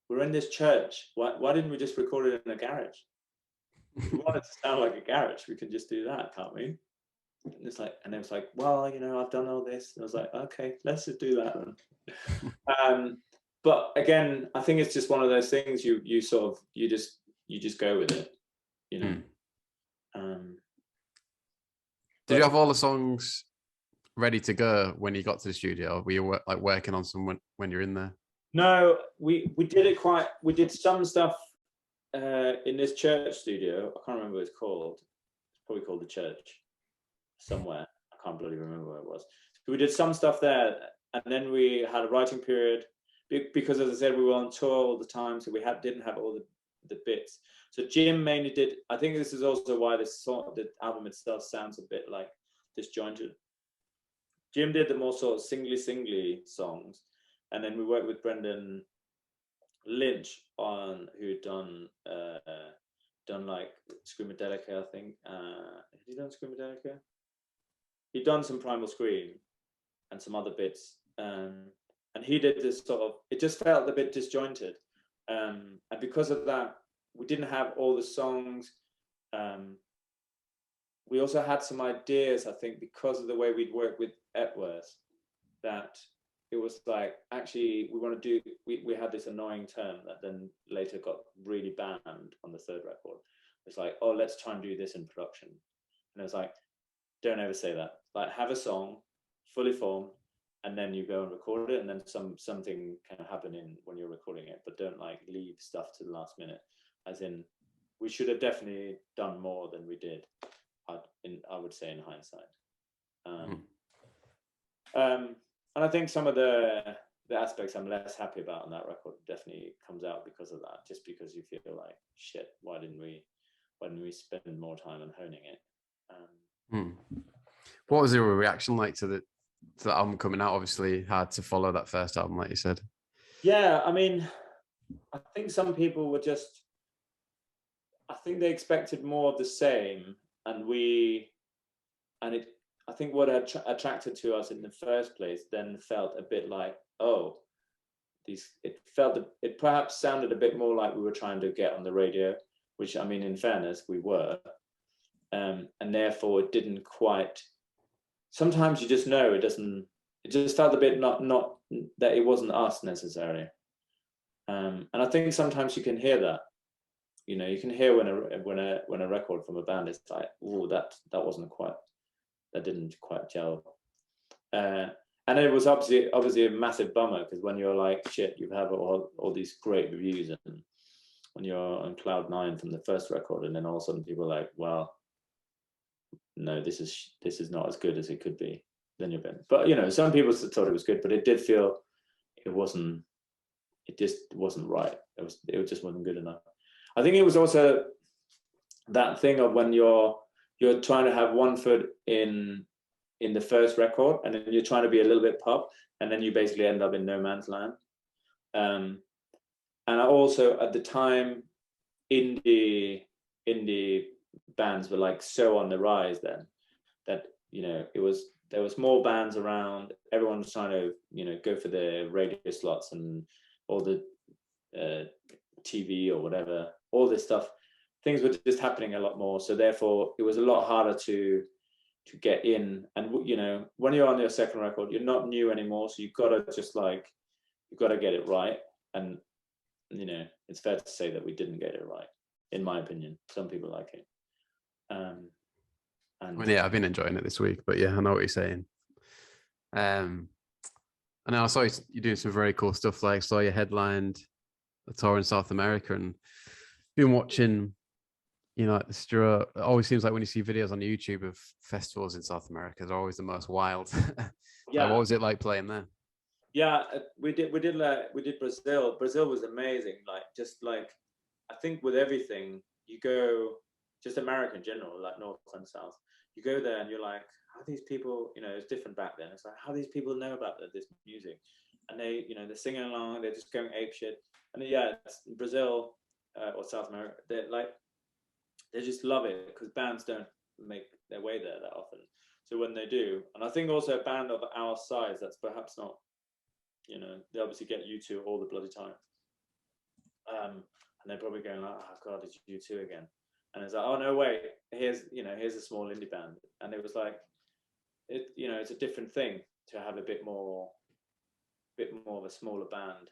we're in this church. Why didn't we just record it in a garage? If we wanted to sound like a garage, we could just do that, can't we? And it was like, well, I've done all this. And I was like, okay, let's just do that then. But again, I think it's just one of those things you just go with it, Did you have all the songs ready to go when you got to the studio? Or were you like working on some when you're in there? No, we did it quite. We did some stuff in this church studio. I can't remember what it's called. It's probably called the church somewhere. I can't bloody remember where it was. So we did some stuff there, and then we had a writing period because, as I said, we were on tour all the time, so we didn't have all the bits. So Jim mainly did. I think this is also why the album itself sounds a bit like disjointed. Jim did the more sort of singly songs, and then we worked with Brendan Lynch who'd done like Screamadelica, I think. Had he done Screamadelica? He'd done some Primal Scream and some other bits, and he did this sort of. It just felt a bit disjointed, and because of that, we didn't have all the songs. We also had some ideas, I think, because of the way we'd worked with Epworth, that it was like, actually, we want to do, we had this annoying term that then later got really banned on the third record. It's like, oh, let's try and do this in production. And it was like, don't ever say that. Like, have a song fully formed, and then you go and record it, and then something can happen when you're recording it, but don't like leave stuff to the last minute. As in, we should have definitely done more than we did. I would say in hindsight. And I think some of the aspects I'm less happy about on that record definitely comes out because of that. Just because you feel like, shit, why didn't we spend more time on honing it? What was your reaction like to the album coming out? Obviously, hard to follow that first album, like you said. Yeah, I mean, I think some people were just. I think they expected more of the same, I think what attracted to us in the first place then felt a bit like, oh, it perhaps sounded a bit more like we were trying to get on the radio, which, I mean, in fairness, we were. And therefore it didn't quite, sometimes you just know it just felt a bit not that it wasn't us necessarily. And I think sometimes you can hear that. You know, you can hear when a record from a band is like, oh, that didn't quite gel. And it was obviously a massive bummer, because when you're like, shit, you have all these great reviews, and when you're on cloud nine from the first record, and then all of a sudden people are like, well, no, this is not as good as it could be. Then you're been. But you know, some people thought it was good, but it did feel it just wasn't right. It just wasn't good enough. I think it was also that thing of when you're trying to have one foot in the first record, and then you're trying to be a little bit pop, and then you basically end up in no man's land. And also at the time, indie bands were like so on the rise then, that, you know, there was more bands around. Everyone was trying to, you know, go for the radio slots and all the TV or whatever, all this stuff. Things were just happening a lot more, so therefore it was a lot harder to get in. And you know, when you're on your second record, you're not new anymore, so you've got to get it right. And you know, it's fair to say that we didn't get it right, in my opinion. Some people like it. And yeah, I've been enjoying it this week, but yeah, I know what you're saying. And I saw you doing some very cool stuff. Like, saw you headlined a tour in South America, and been watching, you know, like the Stroke. It always seems like when you see videos on YouTube of festivals in South America, they're always the most wild. Yeah. Like, what was it like playing there? Yeah, we did Brazil. Brazil was amazing. Like, just like, I think with everything, you go, just America in general, like North and South, you go there and you're like, how these people, you know, it's different back then. It's like, how these people know about this music, and they, you know, they're singing along, they're just going ape shit. And yeah, Brazil or South America, they just love it, because bands don't make their way there that often. So when they do, and I think also a band of our size, that's perhaps not, you know, they obviously get U2 all the bloody time. And they're probably going like, oh God, it's U2 again. And it's like, oh no, wait, here's a small indie band. And it was like, you know, it's a different thing to have a bit more of a smaller band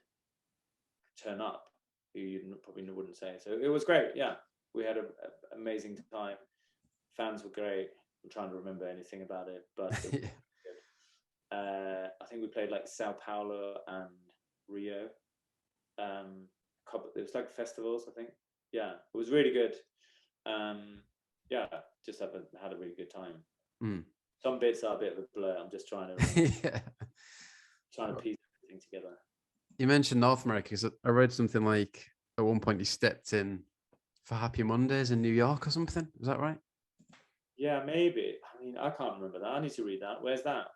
turn up, who you probably wouldn't say. So it was great. Yeah, we had an amazing time. Fans were great. I'm trying to remember anything about it, but it was Yeah. good. I think we played like Sao Paulo and Rio. It was like festivals, I think. Yeah, it was really good. Yeah, just had a really good time. Mm. Some bits are a bit of a blur. I'm just trying to Yeah. piece everything together. You mentioned North America, 'cause I read something like at one point you stepped in for Happy Mondays in New York or something. Is that right? Yeah, maybe. I mean, I can't remember that. I need to read that. Where's that?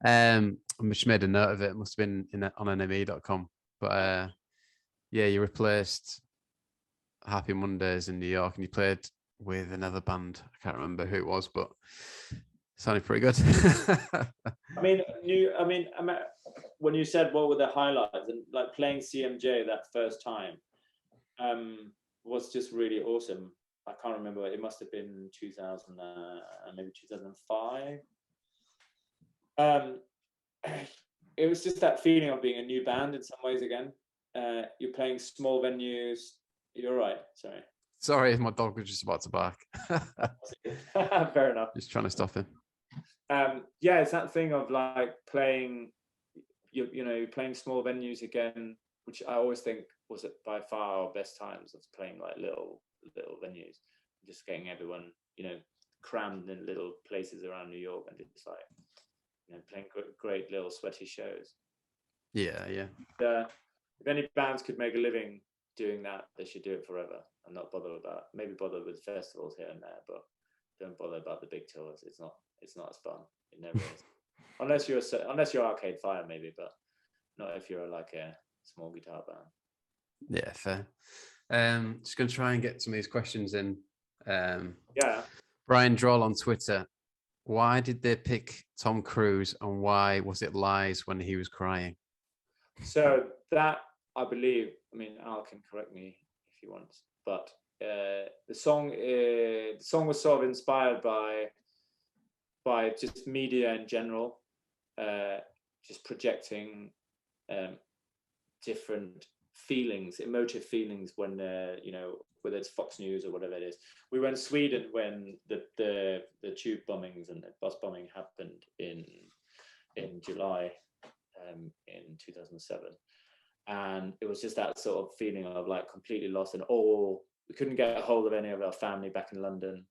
I just made a note of it. It must have been on NME.com. But yeah, you replaced Happy Mondays in New York, and you played with another band. I can't remember who it was, but it sounded pretty good. I mean, when you said what were the highlights, and like playing CMJ that first time, was just really awesome. I can't remember. It must have been 2000, maybe 2005. It was just that feeling of being a new band in some ways again. You're playing small venues. You're right. Sorry. Sorry, my dog was just about to bark. Fair enough. Just trying to stop him. Yeah, it's that thing of like playing, you're playing small venues again, which I always think was by far our best times of playing like little venues, just getting everyone, crammed in little places around New York and just like, playing great little sweaty shows. Yeah, yeah. If any bands could make a living doing that, they should do it forever and not maybe bother with festivals here and there, but don't bother about the big tours. It's not as fun. It never is. Unless you're Arcade Fire, maybe, but not if you're like a small guitar band. Yeah, fair. Just gonna try and get some of these questions in. Yeah. Brian Droll on Twitter. Why did they pick Tom Cruise, and why was it Lies when he was crying? So that, I believe, I mean, Al can correct me if he wants, but the song was sort of inspired by just media in general, just projecting different feelings, emotive feelings when whether it's Fox News or whatever it is. We were in Sweden when the tube bombings and the bus bombing happened in July in 2007, and it was just that sort of feeling of like completely lost, and we couldn't get a hold of any of our family back in London,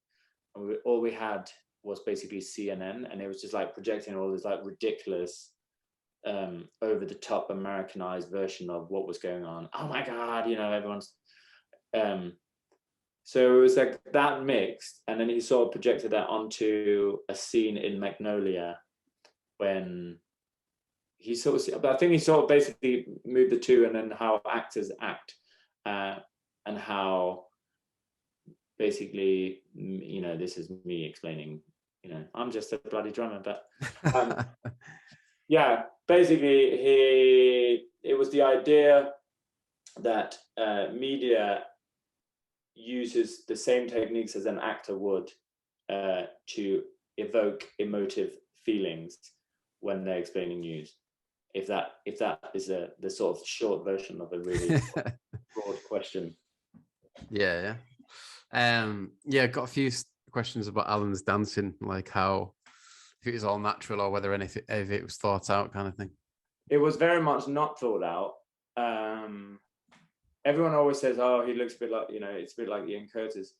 and all we had was basically CNN, and it was just like projecting all this like ridiculous over the top Americanized version of what was going on. Oh my God, everyone's so it was like that mixed, and then he sort of projected that onto a scene in Magnolia when but I think he sort of basically moved the two, and then how actors act, and how basically, this is me explaining, I'm just a bloody drummer, but yeah, basically it was the idea that media uses the same techniques as an actor would to evoke emotive feelings when they're explaining news. If that is the sort of short version of a really broad question. Yeah. Got a few questions about Alan's dancing, like how, if it was all natural or whether if it was thought out, kind of thing. It was very much not thought out. Everyone always says, "Oh, he looks a bit like it's a bit like Ian Curtis,"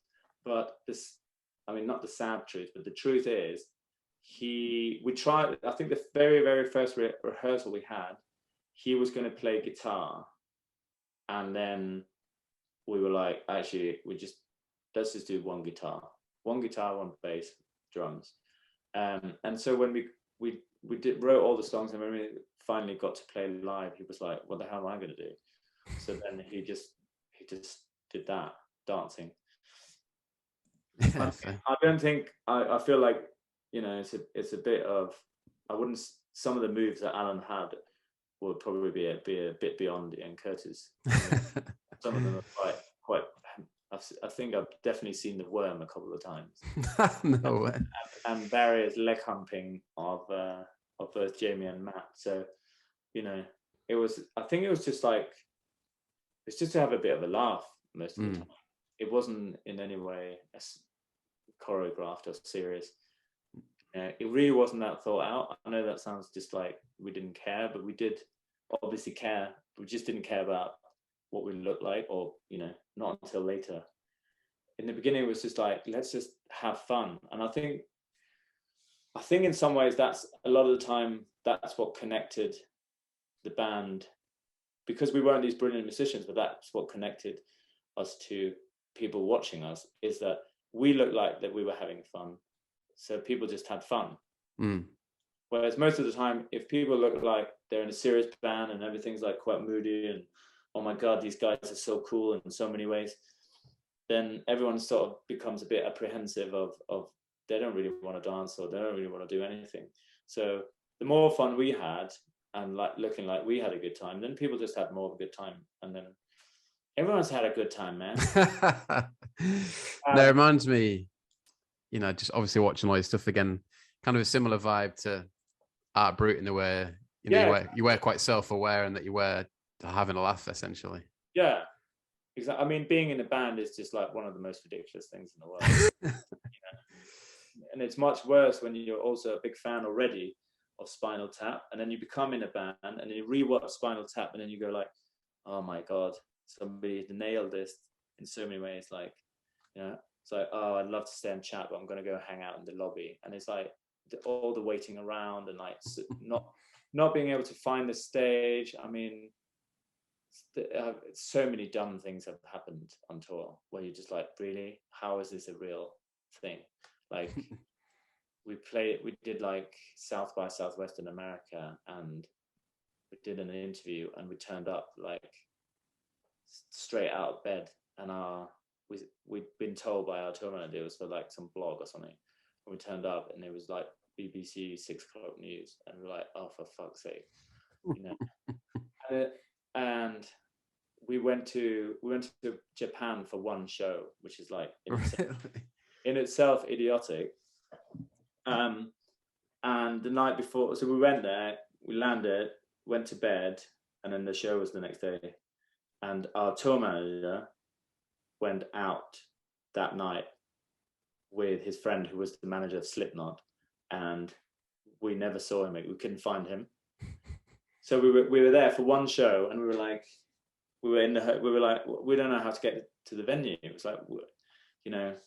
but not the sad truth, but the truth is, we tried. I think the very, very first rehearsal we had, he was going to play guitar, and then we were like, actually, let's just do one guitar, one bass, drums, and so when we wrote all the songs, and when we finally got to play live, he was like, "What the hell am I going to do?" So then he just did that dancing. I don't think I feel like it's a bit of, I wouldn't, some of the moves that Alan had would probably be a bit beyond Ian Curtis. Some of them are quite. I think I've definitely seen The Worm a couple of times. No way. And various leg humping of both Jamie and Matt. So it was. I think it was just like, it's just to have a bit of a laugh most of the time. It wasn't in any way choreographed or serious. It really wasn't that thought out. I know that sounds just like we didn't care, but we did obviously care. We just didn't care about what we looked like, or not until later. In the beginning, it was just like, let's just have fun. And I think in some ways, that's a lot of the time, that's what connected the band, because we weren't these brilliant musicians, but that's what connected us to people watching us, is that we looked like that we were having fun. So people just had fun. Whereas most of the time, if people look like they're in a serious band and everything's like quite moody and, oh my God, these guys are so cool in so many ways, then everyone sort of becomes a bit apprehensive of they don't really want to dance, or they don't really want to do anything. So the more fun we had, and like looking like we had a good time, then people just had more of a good time. And then everyone's had a good time, man. That reminds me, just obviously watching all this stuff again, kind of a similar vibe to Art Brut in the way, you were quite self-aware and that you were having a laugh, essentially. Yeah, exactly. I mean, being in a band is just like one of the most ridiculous things in the world. And it's much worse when you're also a big fan already of Spinal Tap, and then you become in a band and then you rewatch Spinal Tap, and then you go like, oh my God, somebody nailed this in so many ways. Like, it's like, oh, I'd love to stay and chat, but I'm going to go hang out in the lobby. And it's like all the waiting around and like not being able to find the stage. I mean, so many dumb things have happened on tour where you're just like, really, how is this a real thing? Like we did like South by Southwest in America, and we did an interview, and we turned up like straight out of bed, and we'd been told by our tour manager it was for like some blog or something, and we turned up and it was like BBC 6 o'clock news, and we were like, oh, for fuck's sake, and we went to Japan for one show, which is like in itself idiotic. And the night before, so we went there, we landed, went to bed, and then the show was the next day. And our tour manager went out that night with his friend who was the manager of Slipknot, and we never saw him. We couldn't find him. So we were there for one show, and we were like, we don't know how to get to the venue. It was like, it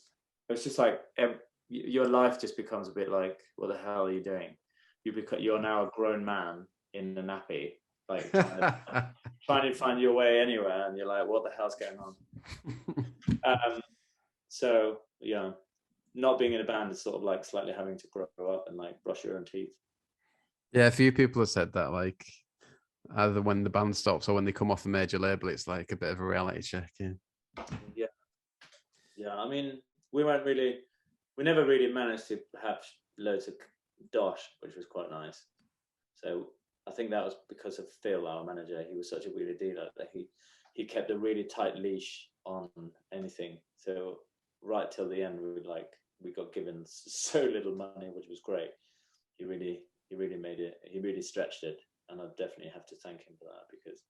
was just like your life just becomes a bit like, what the hell are you doing? You're now a grown man in a nappy, like trying to find your way anywhere, and you're like, what the hell's going on? So yeah, not being in a band is sort of like slightly having to grow up and like brush your own teeth. Yeah, a few people have said that, like either when the band stops or when they come off a major label, it's like a bit of a reality check. Yeah. I mean, we never really managed to have loads of dosh, which was quite nice. So I think that was because of Phil, our manager. He was such a wheeler dealer that he kept a really tight leash on anything. So right till the end, we got given so little money, which was great. He really made it. He really stretched it, and I definitely have to thank him for that, because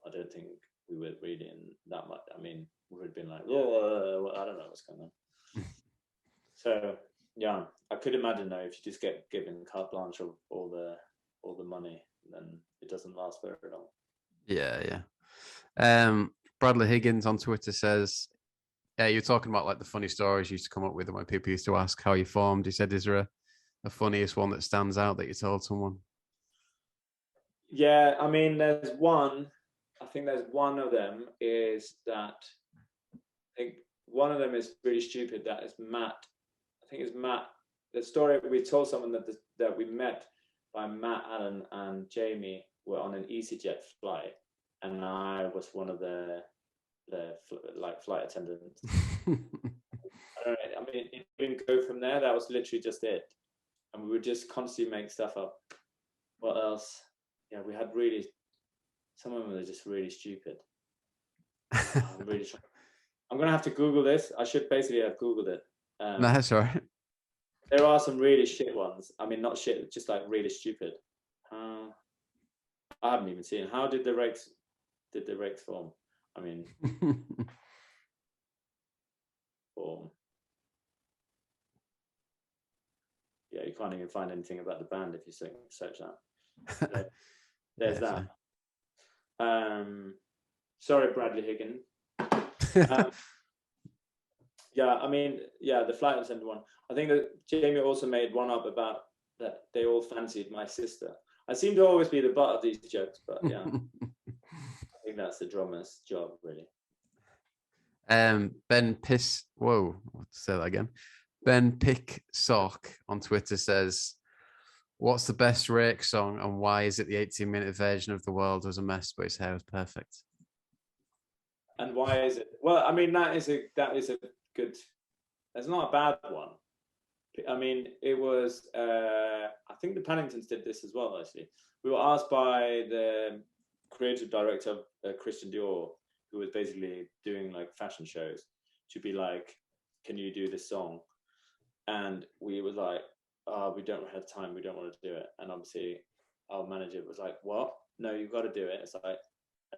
I don't think we were really in that much. I mean, we would have been like, oh, I don't know what's going on. So yeah, I could imagine though, if you just get given carte blanche of all the money, then it doesn't last very long. Yeah. Bradley Higgins on Twitter says, yeah, you're talking about like the funny stories you used to come up with, and when people used to ask how you formed. He said, is there a funniest one that stands out that you told someone? Yeah, I mean, there's one. I think there's one of them is that. I think one of them is really stupid. That is Matt. I think it's Matt. The story we told someone that we met by Matt, Allen, and Jamie were on an EasyJet flight, and I was one of the flight attendants. I mean, it didn't go from there. That was literally just it, and we would just constantly make stuff up. What else? Yeah, we had some of them are just really stupid. I'm really trying. I'm gonna have to Google this. I should basically have Googled it. No, that's all right. There are some really shit ones. I mean, not shit, just like really stupid. I haven't even seen. How did the Rakes form? I mean, form. Yeah, you can't even find anything about the band if you search that. So there's that. Sorry, Bradley Higgin. Yeah, I mean, yeah, the flight attendant one. I think that Jamie also made one up about that they all fancied my sister. I seem to always be the butt of these jokes, but yeah, I think that's the drummer's job, really. Ben Piss. Whoa, say that again. Ben Pick Sock on Twitter says, "What's the best Rake song, and why is it the 18-minute version of The World Was a Mess, but his hair was perfect?" And why is it? Well, I mean, that is a good. That's not a bad one. I mean, it was. I think the Penningtons did this as well. Actually, we were asked by the creative director, Christian Dior, who was basically doing like fashion shows, to be like, "Can you do this song?" And we were like, "We don't have time. We don't want to do it." And obviously, our manager was like, "What? No, you've got to do it." It's like,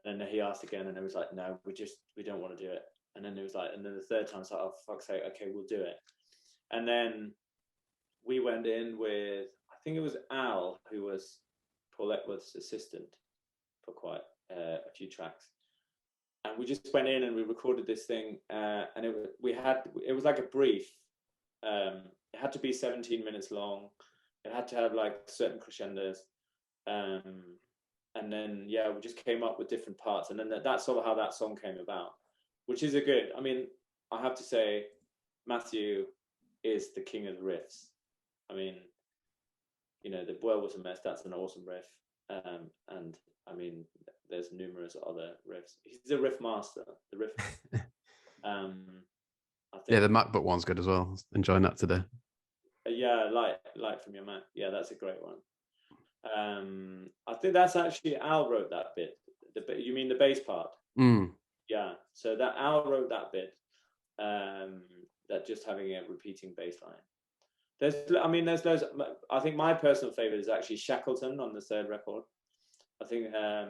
and then he asked again, and it was like, "No, we don't want to do it." And then it was like, and then the third time, it's like, "Oh, for fuck's sake, okay, we'll do it." And then we went in with, I think it was Al, who was Paul Epworth's assistant for quite a few tracks. And we just went in and we recorded this thing, and it was like a brief. It had to be 17 minutes long. It had to have like certain crescendos. And then, yeah, we just came up with different parts. And then that's sort of how that song came about, which is I mean, I have to say, Matthew is the king of the riffs. I mean, you know, The World Was a Mess, that's an awesome riff. And I mean, there's numerous other riffs. He's a riff master, the riff. I think, yeah, the MacBook one's good as well. Enjoying that today. Yeah, Light from Your Mac. Yeah, that's a great one. I think that's actually Al wrote that bit. You mean the bass part? Yeah. So that Al wrote that bit. That just having a repeating bass line. There's those. I think my personal favorite is actually Shackleton on the third record. I think I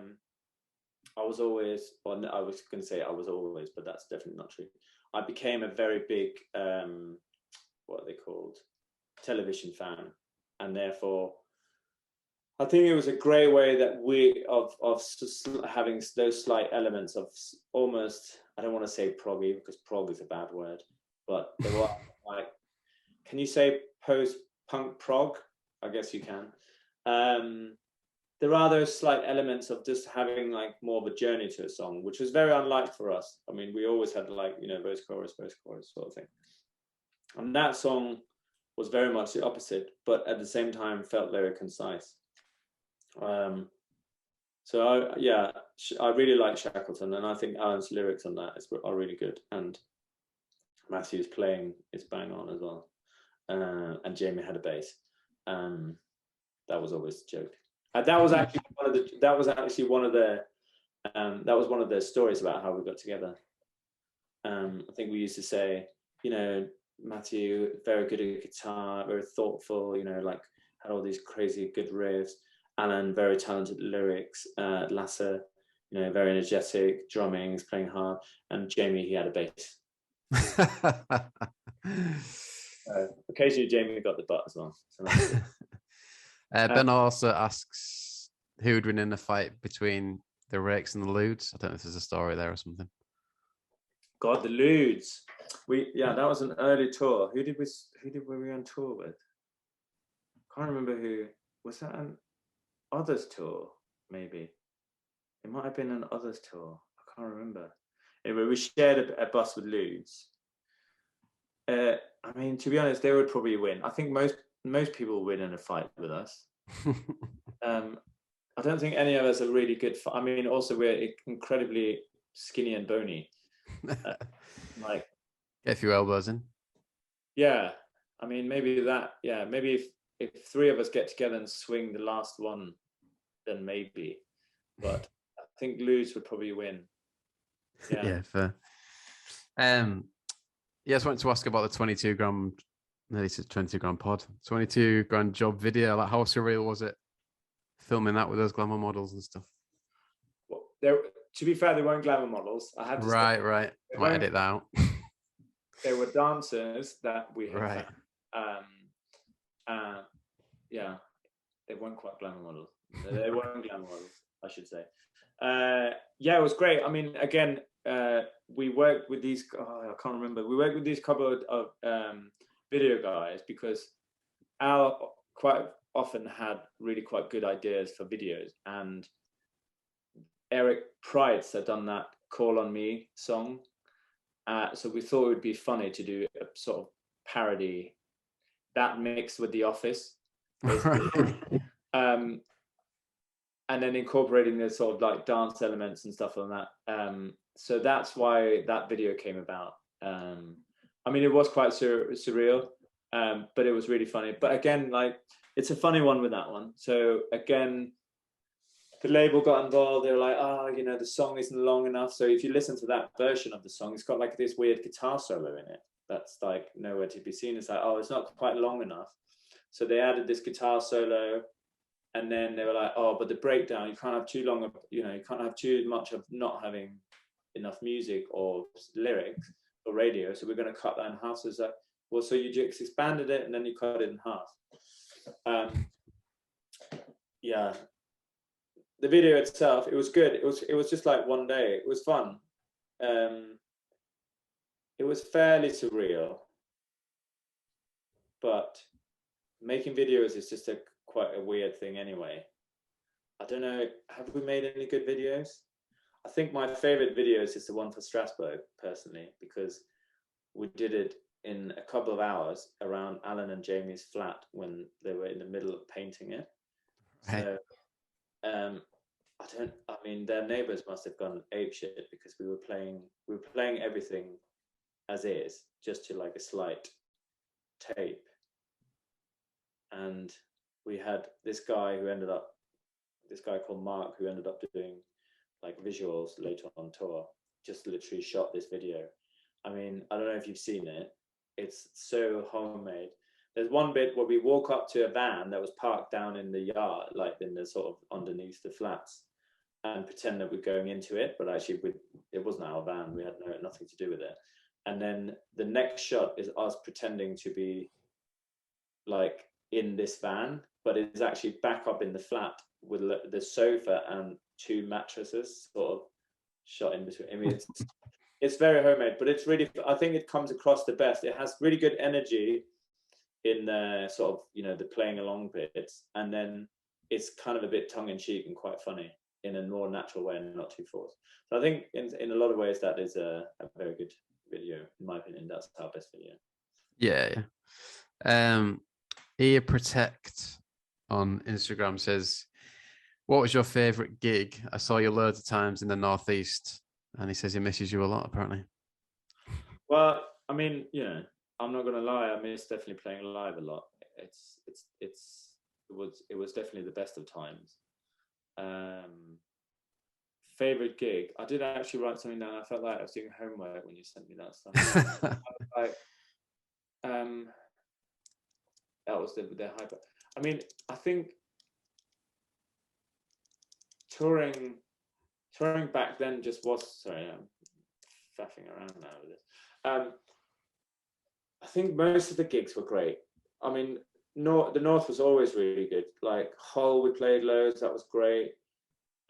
was always, well, I was going to say I was always, but that's definitely not true. I became a very big, what are they called, television fan, and therefore, I think it was a great way that of having those slight elements of almost, I don't want to say proggy because prog is a bad word, but there were like, can you say post-punk prog? I guess you can. There are those slight elements of just having like more of a journey to a song, which was very unlike for us. I mean, we always had like, you know, verse, chorus sort of thing. And that song was very much the opposite, but at the same time felt very concise. So I really like Shackleton, and I think Alan's lyrics on that are really good, and Matthew's playing is bang on as well. And Jamie had a bass. That was always a joke. That was actually one of the stories about how we got together. I think we used to say, you know, Matthew very good at guitar, very thoughtful, you know, like had all these crazy good riffs. Alan very talented lyrics. Lasse, you know, very energetic, drumming, he's playing hard, and Jamie, he had a bass. Occasionally Jamie got the butt as well. So Ben also asks who would win in a fight between the Rakes and the Ludes. I don't know if there's a story there or something. God, the Ludes. That was an early tour. Who were we on tour with? Can't remember who. Was that an Others tour? Maybe. It might have been an Others tour. I can't remember. Anyway, we shared a bus with Ludes. I mean, to be honest, they would probably win. I think most people win in a fight with us. I don't think any of us are really good. I mean, also we're incredibly skinny and bony. Like, get a few elbows in. Yeah, I mean, maybe that. Yeah, maybe if three of us get together and swing the last one, then maybe. But I think Ludes would probably win. Yeah, fair. I just wanted to ask about the 22 gram, nearly 22 gram pod, 22 grand job video. Like, how surreal was it filming that with those glamour models and stuff? Well, to be fair, they weren't glamour models. I had to right. I might edit that out. They were dancers that we had right. found. Yeah, they weren't quite glamour models. They weren't glamour models, I should say. Yeah, it was great. I mean, again, we worked with these. I can't remember. We worked with these couple of video guys because Al quite often had really quite good ideas for videos, and Eric Price had done that "Call on Me" song. So we thought it would be funny to do a sort of parody that mixed with The Office, basically. And then incorporating the sort of like dance elements and stuff on that. So that's why that video came about. I mean, it was quite surreal, but it was really funny. But again, like, it's a funny one with that one. So again, the label got involved. They were like, oh, you know, the song isn't long enough. So if you listen to that version of the song, it's got like this weird guitar solo in it that's like nowhere to be seen. It's like, oh, it's not quite long enough. So they added this guitar solo. And then they were like, oh, but the breakdown, you can't have too long of, you know, you can't have too much of not having enough music or lyrics or radio. So we're going to cut that in half. So it's like, well, so you just expanded it and then you cut it in half. Yeah. The video itself, it was good. It was just like one day. It was fun. It was fairly surreal. But making videos is just quite a weird thing anyway. I don't know, have we made any good videos? I think my favorite videos is the one for Strasbourg, personally, because we did it in a couple of hours around Alan and Jamie's flat when they were in the middle of painting it. So I mean, their neighbors must have gone apeshit because we were playing everything as is, just to like a slight tape. And we had this guy called Mark, who ended up doing like visuals later on tour, just literally shot this video. I mean, I don't know if you've seen it. It's so homemade. There's one bit where we walk up to a van that was parked down in the yard, like in the sort of underneath the flats, and pretend that we're going into it, but actually it wasn't our van. We had nothing to do with it. And then the next shot is us pretending to be like in this van, but it's actually back up in the flat with the sofa and two mattresses sort of shot in between. I mean, it's very homemade, but it's really, I think it comes across the best. It has really good energy in the sort of, you know, the playing along bits, and then it's kind of a bit tongue-in-cheek and quite funny in a more natural way and not too forced. So I think in a lot of ways that is a very good video, in my opinion. That's our best video. Yeah. Ear Protect on Instagram says, what was your favorite gig? I saw you loads of times in the Northeast, and he says he misses you a lot, apparently. Well, I mean, you know, I'm not gonna lie, I miss definitely playing live a lot. It was definitely the best of times. Favorite gig, I did actually write something down. I felt like I was doing homework when you sent me that stuff. That was the hyper. I mean, I think touring back then just was, sorry, I'm faffing around now with this. I think most of the gigs were great. I mean, the North was always really good. Like Hull, we played loads, that was great.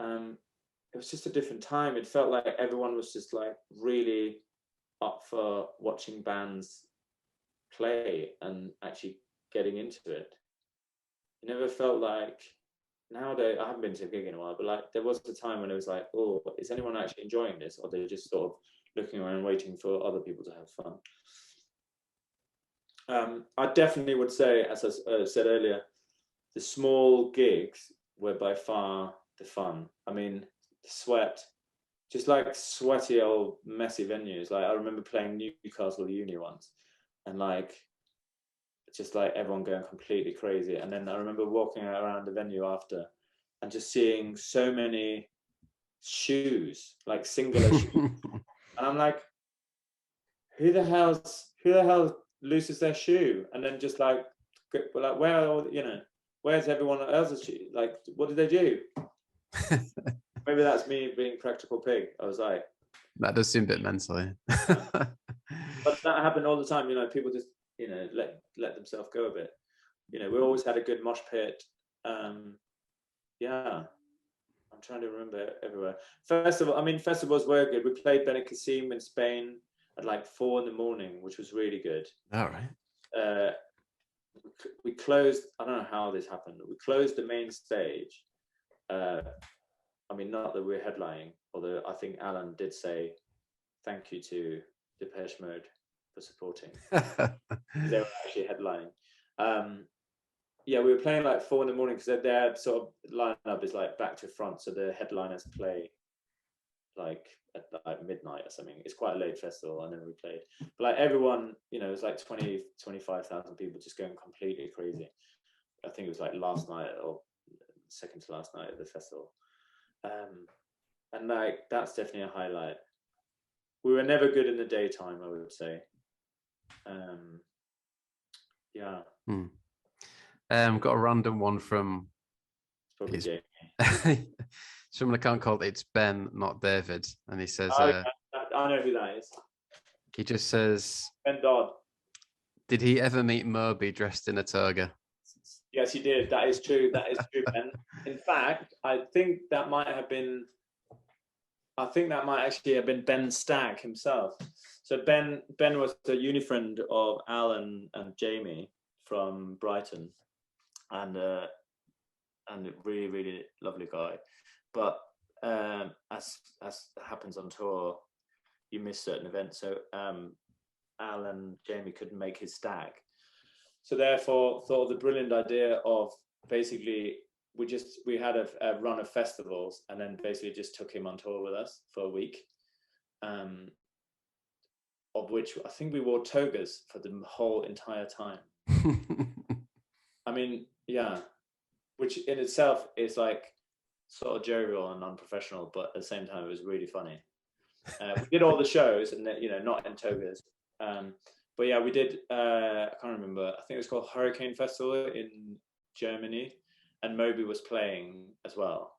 It was just a different time. It felt like everyone was just like really up for watching bands play and actually getting into it. It never felt like, nowadays, I haven't been to a gig in a while, but like there was a time when it was like, oh, is anyone actually enjoying this? Or they're just sort of looking around waiting for other people to have fun. I definitely would say, as I said earlier, the small gigs were by far the fun. I mean, the sweat, just like sweaty old messy venues. Like I remember playing Newcastle Uni once, and like just like everyone going completely crazy. And then I remember walking around the venue after and just seeing so many shoes, like singular shoes. And I'm like, who the hell loses their shoe? And then just like where's everyone else's shoe? Like, what did they do? Maybe that's me being practical pig. I was like, that does seem a bit mental. But that happened all the time. You know, people just, you know, let themselves go a bit. you know, we always had a good mosh pit. Yeah, I'm trying to remember everywhere. Festivals were good. We played Benicassim in Spain at like 4 a.m, which was really good. All right. We closed, I don't know how this happened. We closed the main stage. I mean, not that we're headlining, although I think Alan did say thank you to Depeche Mode for supporting. They were actually headlining. Yeah, we were playing like 4 a.m because their sort of lineup is like back to front, so the headliners play like at like midnight or something. It's quite a late festival, and then we played. But like everyone, you know, it was like 25,000 people just going completely crazy. I think it was like last night or second to last night of the festival. And like that's definitely a highlight. We were never good in the daytime, I would say. Yeah. Got a random one from probably some account called It's Ben, Not David, and he says, I know who that is. He just says, Ben Dodd. Did he ever meet Moby dressed in a toga? Yes, he did. That is true. That is true, Ben. In fact, I think that might actually have been Ben Stagg himself. So Ben was the uni friend of Alan and Jamie from Brighton, and a really, really lovely guy. But as happens on tour, you miss certain events. So Alan, Jamie couldn't make his stag. So therefore thought of the brilliant idea of basically we had a run of festivals and then basically just took him on tour with us for a week, of which I think we wore togas for the whole entire time. I mean, yeah, which in itself is like sort of jovial and unprofessional, but at the same time it was really funny. We did all the shows and you know, not in togas. But yeah, we did, I can't remember, I think it was called Hurricane Festival in Germany, and Moby was playing as well.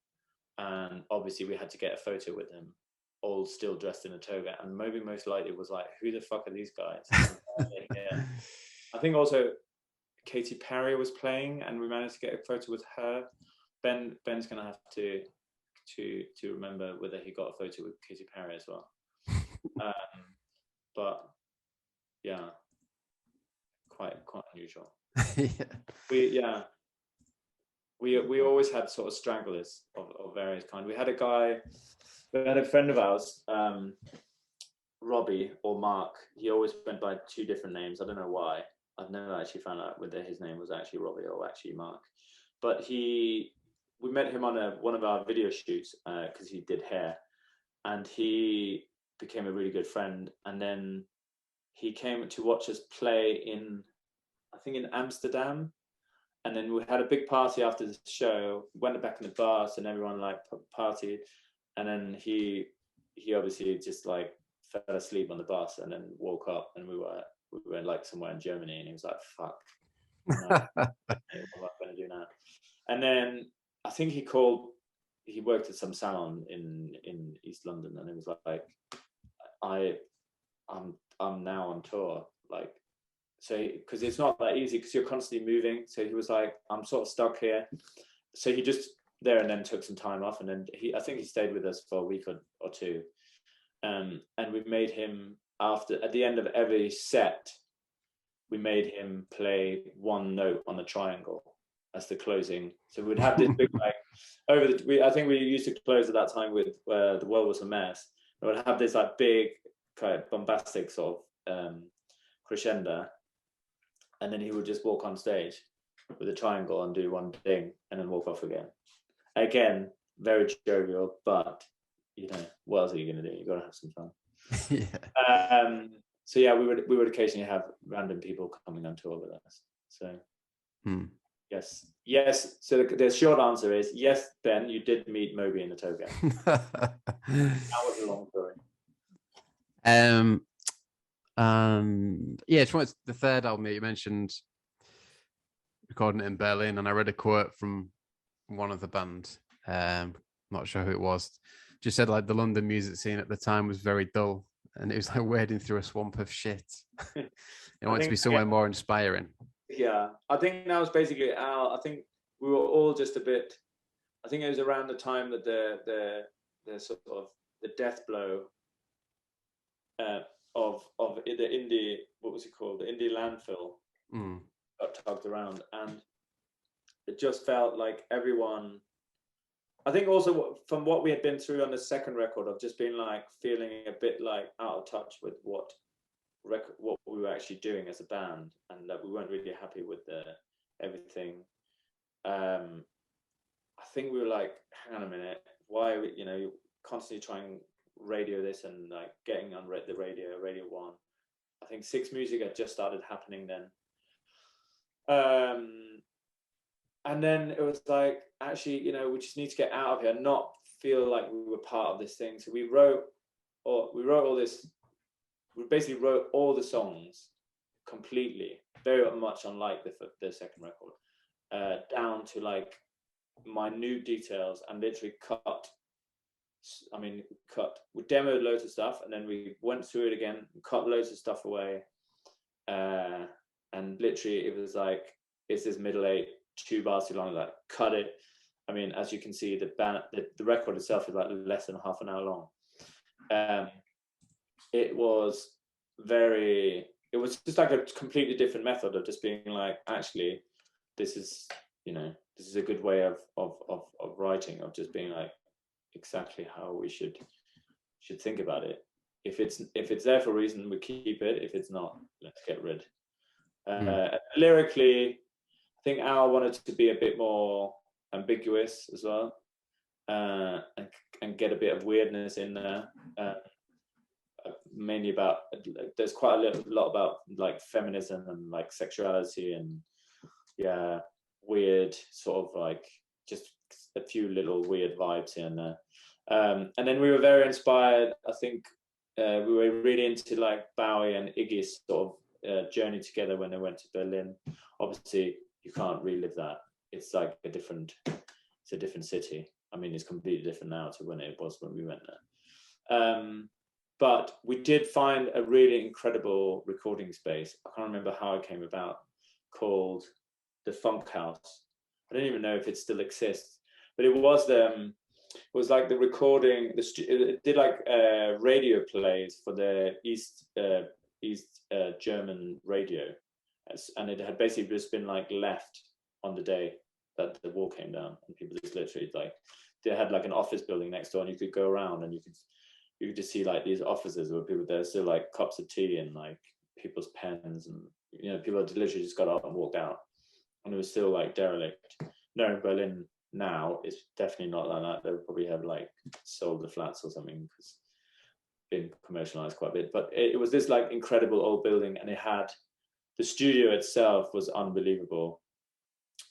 And obviously we had to get a photo with him, all still dressed in a toga. And Moby most likely was like, who the fuck are these guys? Yeah. I think also Katy Perry was playing and we managed to get a photo with her. Ben's going to have to remember whether he got a photo with Katy Perry as well. But yeah, quite unusual. Yeah. We always had sort of stragglers of various kind. We had a friend of ours, Robbie or Mark. He always went by 2 different names. I don't know why. I've never actually found out whether his name was actually Robbie or actually Mark. But we met him on one of our video shoots because he did hair, and he became a really good friend. And then he came to watch us play in Amsterdam. And then we had a big party after the show, went back in the bars and everyone like partied. And then he obviously just like fell asleep on the bus and then woke up, and we were like somewhere in Germany, and he was like, fuck, what am I going to do now? And then I think he worked at some salon in East London, and it was like, I'm now on tour, like, so because it's not that easy because you're constantly moving. So he was like, I'm sort of stuck here. So he just there and then took some time off, and then I think he stayed with us for a week or 2, and we made him at the end of every set, we made him play 1 note on the triangle as the closing. So we'd have this big like I think we used to close at that time with The World Was a Mess. We would have this like big kind of bombastic sort of crescendo, and then he would just walk on stage with a triangle and do 1 thing and then walk off again, very jovial, but you know, what else are you going to do? You've got to have some fun. Yeah. So yeah, we would occasionally have random people coming on tour with us. So yes. So the short answer is yes, Ben, you did meet Moby in the toga. That was a long story. And yeah, it's the third album that you mentioned recording it in Berlin, and I read a quote from one of the band, not sure who it was, just said like the London music scene at the time was very dull, and it was like wading through a swamp of shit. It wants to be somewhere more inspiring. Yeah, I think that was basically I think we were all just a bit. I think it was around the time that the sort of the death blow uh, of the indie, what was it called, the indie landfill, got tugged around, and it just felt like everyone. I think also from what we had been through on the second record of just being like feeling a bit like out of touch with what we were actually doing as a band, and that we weren't really happy with everything. I think we were like, hang on a minute, why are we, constantly trying radio this and like getting on the Radio 1. I think Six Music had just started happening then. And then it was like, actually, we just need to get out of here and not feel like we were part of this thing. So we basically wrote all the songs completely, very much unlike the second record, down to like minute details, and literally we demoed loads of stuff, and then we went through it again, cut loads of stuff away, and literally it was like, it's this middle 8, 2 bars too long, like cut it. I mean, as you can see, the record itself is like less than half an hour long. It was just like a completely different method of just being like, actually, this is a good way of writing, of just being like exactly how we should think about it. If it's there for a reason, we keep it. If it's not, let's get rid. Lyrically, I think Al wanted to be a bit more ambiguous as well, and get a bit of weirdness in there. Mainly about, there's quite a lot about like feminism and like sexuality and weird sort of like just a few little weird vibes here and there. And then we were very inspired. I think we were really into like Bowie and Iggy's sort of journey together when they went to Berlin. Obviously, you can't relive that. It's like a different city. I mean, it's completely different now to when it was when we went there. But we did find a really incredible recording space. I can't remember how it came about, called the Funk House. I don't even know if it still exists, but it was like the recording. It did like radio plays for the East German radio, and it had basically just been like left on the day that the wall came down, and people just literally like, they had like an office building next door, and you could go around and you could just see like these offices where people, there's still like cups of tea and like people's pens, and people had literally just got up and walked out, and it was still like derelict. No, in Berlin now it's definitely not like that. They would probably have like sold the flats or something, because been commercialized quite a bit. But it was this like incredible old building, and it had, the studio itself was unbelievable.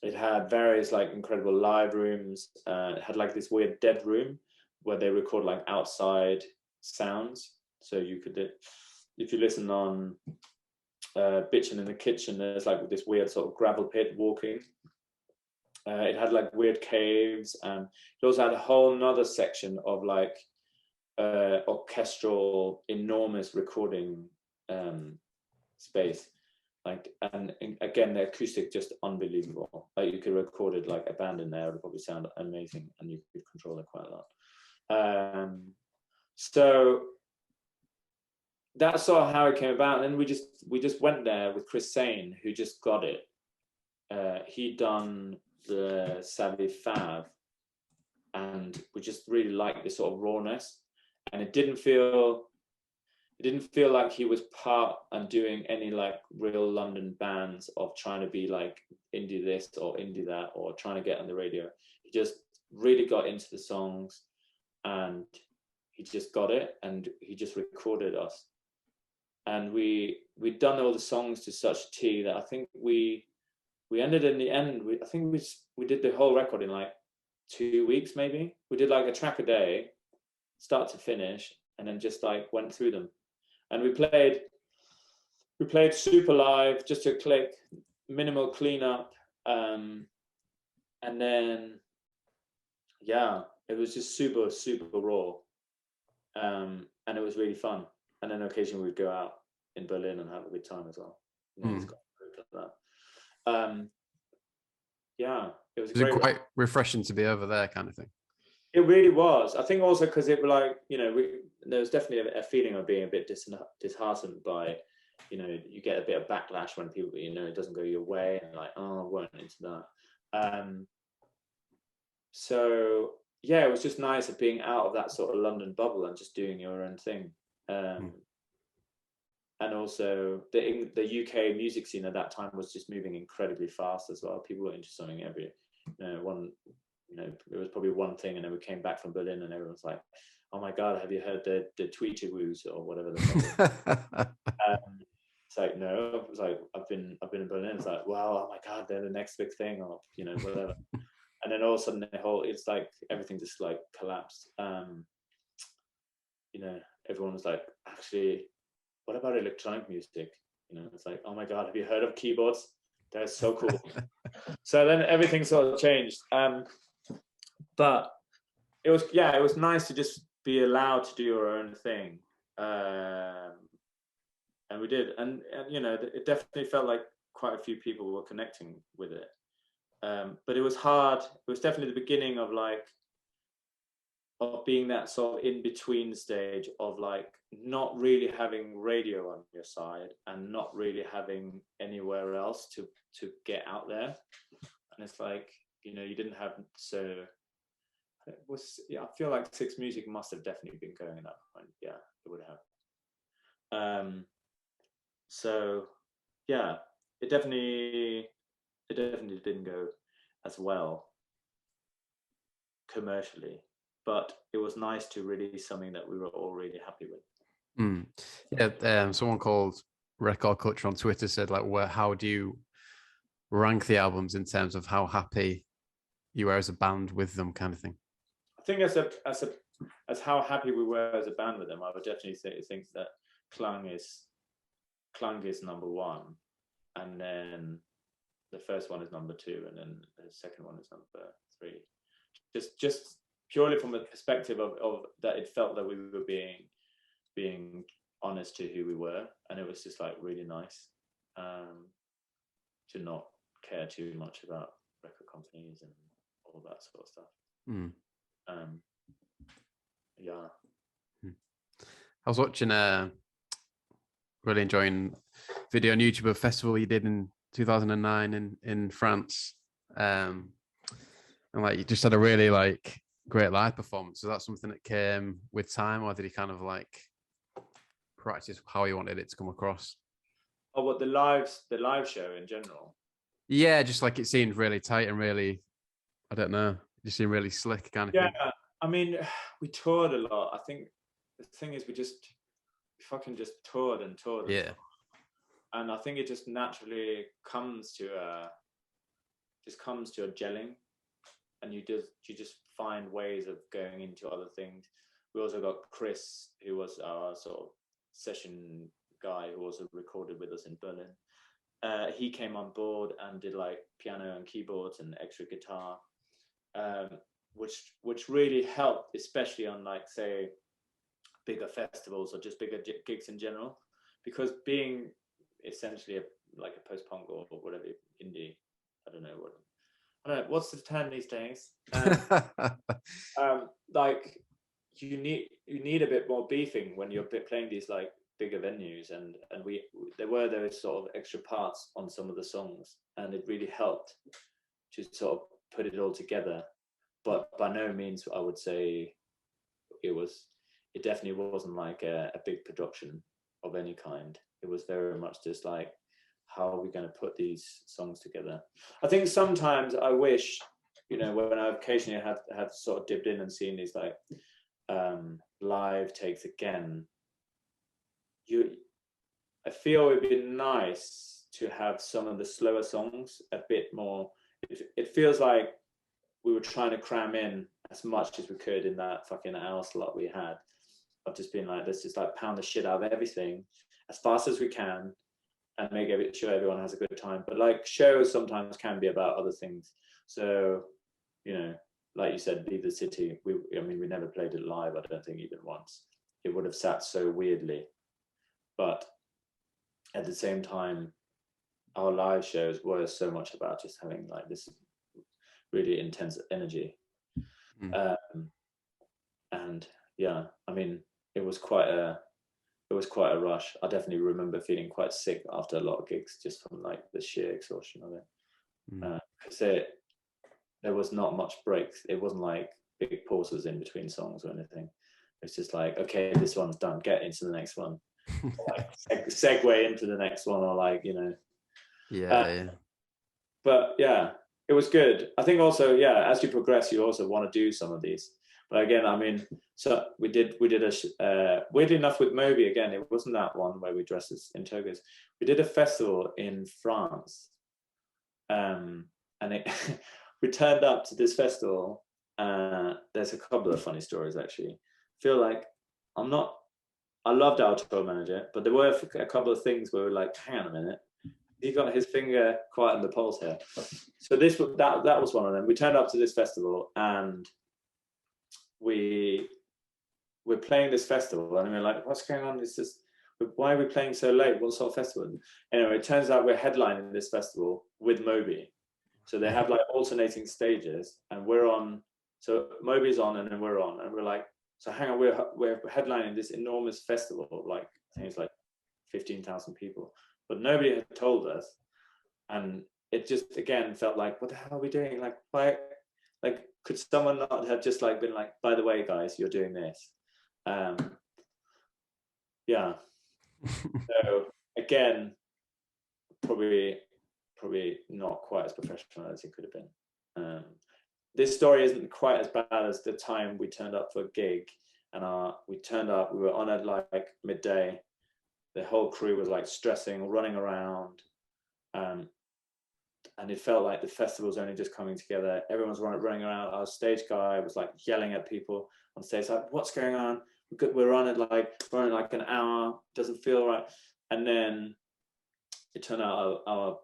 It had various like incredible live rooms. It had like this weird dead room where they record like outside sounds. So you could, if you listen on Bitchin' in the Kitchen, there's like this weird sort of gravel pit walking. It had like weird caves, and it also had a whole nother section of like orchestral, enormous recording space. Like, and again, the acoustic just unbelievable. Like you could record it like a band in there, it would probably sound amazing, and you could control it quite a lot. So that's sort of how it came about. And then we just went there with Chris Sane, who just got it. He'd done the Savvy Fav, and we just really liked this sort of rawness, and it didn't feel like he was part and doing any like real London bands of trying to be like indie this or indie that, or trying to get on the radio. He just really got into the songs, and he just got it, and he just recorded us. And we'd done all the songs to such T that I think we ended in the end. I think we did the whole record in like 2 weeks, maybe. We did like a track a day, start to finish, and then just like went through them. And we played super live, just a click, minimal cleanup, and then it was just super raw, and it was really fun. And then occasionally we'd go out in Berlin and have a good time as well. It's got like Yeah, it was Was it quite refreshing to be over there, kind of thing? It really was. I think also because it was like, there was definitely a feeling of being a bit disheartened by, you get a bit of backlash when people, it doesn't go your way, and like, oh, I weren't into that. So yeah, it was just nice of being out of that sort of London bubble and just doing your own thing. And also the UK music scene at that time was just moving incredibly fast as well. People were into something every, it was probably one thing, and then we came back from Berlin, and everyone's like, "Oh my God, have you heard the Tweety Woos or whatever the fuck?" It's like, no. It was like, I've been in Berlin. It's like, wow, oh my God, they're the next big thing, or whatever. And then all of a sudden, it's like everything just like collapsed. Everyone was like, actually, what about electronic music? It's like, oh my God, have you heard of keyboards? They're so cool. So then everything sort of changed. But it was nice to just be allowed to do your own thing. And we did. And it definitely felt like quite a few people were connecting with it. But it was hard. It was definitely the beginning of being that sort of in-between stage of like not really having radio on your side and not really having anywhere else to get out there. And it's like, you didn't have, so it was, I feel like Six Music must have definitely been going at that point. Yeah, it would have. So yeah, it definitely didn't go as well commercially, but it was nice to release something that we were all really happy with. Yeah, someone called Record Culture on Twitter said like, how do you rank the albums in terms of how happy you were as a band with them, kind of thing? I think as how happy we were as a band with them, I would definitely think that Klang is number one, and then the first one is number two, and then the second one is number three. Just purely from a perspective of that, it felt that we were being honest to who we were, and it was just like really nice to not care too much about record companies and all that sort of stuff. Yeah. I was watching really enjoying video on YouTube of a festival you did in 2009 in France, and like you just had a really like great live performance. Was that something that came with time, or did he kind of like practice how he wanted it to come across? Oh, what, the live show in general? Yeah, just like it seemed really tight and really, I don't know, it just seemed really slick kind of thing. Yeah, I mean, we toured a lot. I think the thing is we fucking just toured and toured. Yeah. And I think it just naturally comes to a gelling, and you just find ways of going into other things. We also got Chris, who was our sort of session guy, who also recorded with us in Berlin. He came on board and did like piano and keyboards and extra guitar, which really helped, especially on like, say, bigger festivals or just bigger gigs in general, because being essentially like a post-punk or whatever, indie, I don't know what's the term these days. Like you need a bit more beefing when you're playing these like bigger venues, and there were those sort of extra parts on some of the songs, and it really helped to sort of put it all together. But by no means I would say it definitely wasn't like a big production of any kind. It was very much just like, how are we going to put these songs together? I think sometimes I wish, when I occasionally have sort of dipped in and seen these like live takes again, I feel it'd be nice to have some of the slower songs a bit more. It feels like we were trying to cram in as much as we could in that fucking hour slot we had, of just being like, let's just like pound the shit out of everything as fast as we can and make sure everyone has a good time. But like shows sometimes can be about other things. So, like you said, Leave the City, we never played it live, I don't think, even once. It would have sat so weirdly. But at the same time, our live shows were so much about just having like this really intense energy. And yeah, I mean, it was quite a rush. I definitely remember feeling quite sick after a lot of gigs, just from like the sheer exhaustion of it. Because there was not much breaks. It wasn't like big pauses in between songs or anything. It's just like, okay, this one's done, get into the next one. Like segue into the next one, or like, you know. Yeah. But yeah, it was good. I think also, yeah, as you progress, you also want to do some of these. But again, I mean, so we did a weirdly enough with Moby again. It wasn't that one where we dressed in togas. We did a festival in France, and it we turned up to this festival. There's a couple of funny stories actually. I feel like I loved our tour manager, but there were a couple of things where we were like, hang on a minute, he got his finger quite on the pulse here. So that was one of them. We turned up to this festival and we're playing this festival, and we're like, what's going on? Why are we playing so late? What sort of festival? Anyway, it turns out we're headlining this festival with Moby. So they have like alternating stages, and we're on. So Moby's on, and then we're on, and we're like, so hang on, we're headlining this enormous festival, like I think it's like 15,000 people, but nobody had told us, and it just again felt like, what the hell are we doing? Like, why? Like, could someone not have just like been like, by the way, guys, you're doing this? Yeah. So again, probably not quite as professional as it could have been. This story isn't quite as bad as the time we turned up for a gig, and we turned up, we were on at like midday. The whole crew was like stressing, running around, and it felt like the festival was only just coming together. Everyone's running around. Our stage guy was like yelling at people on stage, like, what's going on? We're on it like an hour, doesn't feel right. And then it turned out our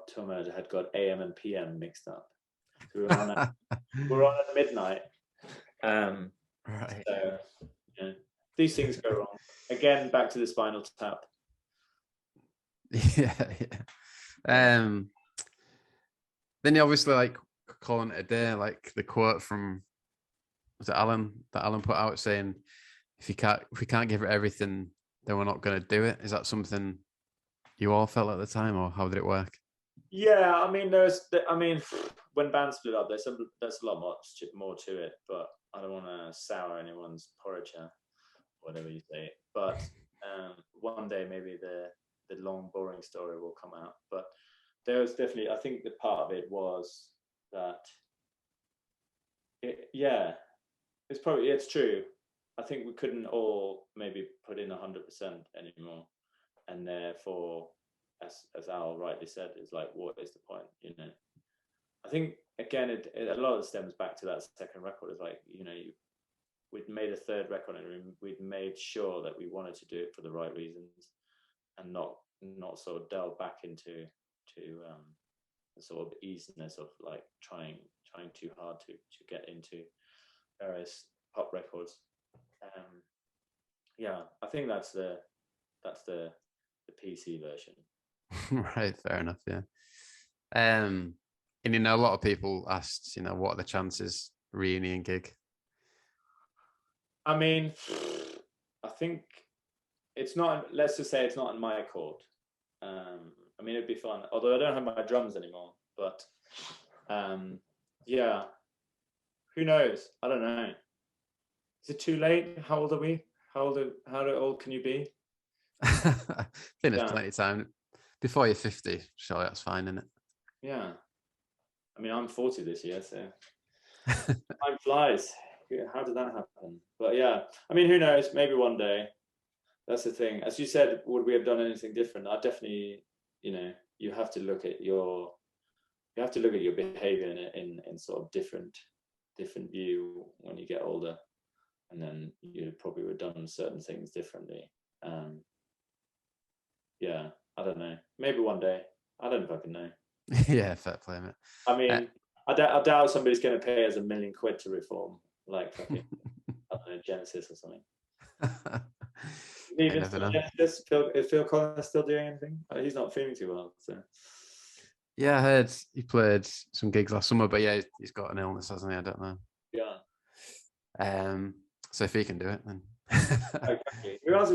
tour manager had got AM and PM mixed up. So we were on at midnight. Right. So yeah, these things go wrong. Again, back to the Spinal Tap. Yeah. Then you obviously like calling it a day, like the quote from, was it Alan that Alan put out saying, if we can't give it everything, then we're not going to do it. Is that something you all felt at the time, or how did it work? Yeah, I mean, when bands split up, there's a lot more to it, but I don't want to sour anyone's porridge, whatever you say. But one day maybe the long, boring story will come out. But there was definitely, I think the part of it was that, it's true. I think we couldn't all maybe put in 100% anymore, and therefore, as Al rightly said, it's like, what is the point? You know, I think again, a lot of it stems back to that second record. It's like, you know, we'd made a third record, and we'd made sure that we wanted to do it for the right reasons, and not sort of delve back into the sort of easiness of like trying too hard to get into various pop records. I think that's the PC version. Right, fair enough. Yeah. And you know, a lot of people asked, you know, what are the chances reunion gig? I mean, I think it's not. Let's just say it's not in my court. I mean, it'd be fun. Although I don't have my drums anymore, but yeah, who knows? I don't know. Is it too late? How old are we? How old can you be? I think there's plenty of time. Before you're 50, surely that's fine, isn't it? Yeah. I mean, I'm 40 this year, so time flies. How did that happen? But yeah, I mean, who knows? Maybe one day. That's the thing. As you said, would we have done anything different? I definitely, you know, you have to look at your behavior in sort of different view when you get older, and then you probably would have done certain things differently. Yeah, I don't know. Maybe one day. I don't fucking know. Yeah, fair play, mate. I mean, I doubt somebody's going to pay us $1 million to reform, like fucking, I don't know, Genesis or something. You never know. Is Phil Collins still doing anything? He's not feeling too well. So. Yeah, I heard he played some gigs last summer, but yeah, he's got an illness, hasn't he? I don't know. Yeah. So if he can do it, then. Exactly. Who else?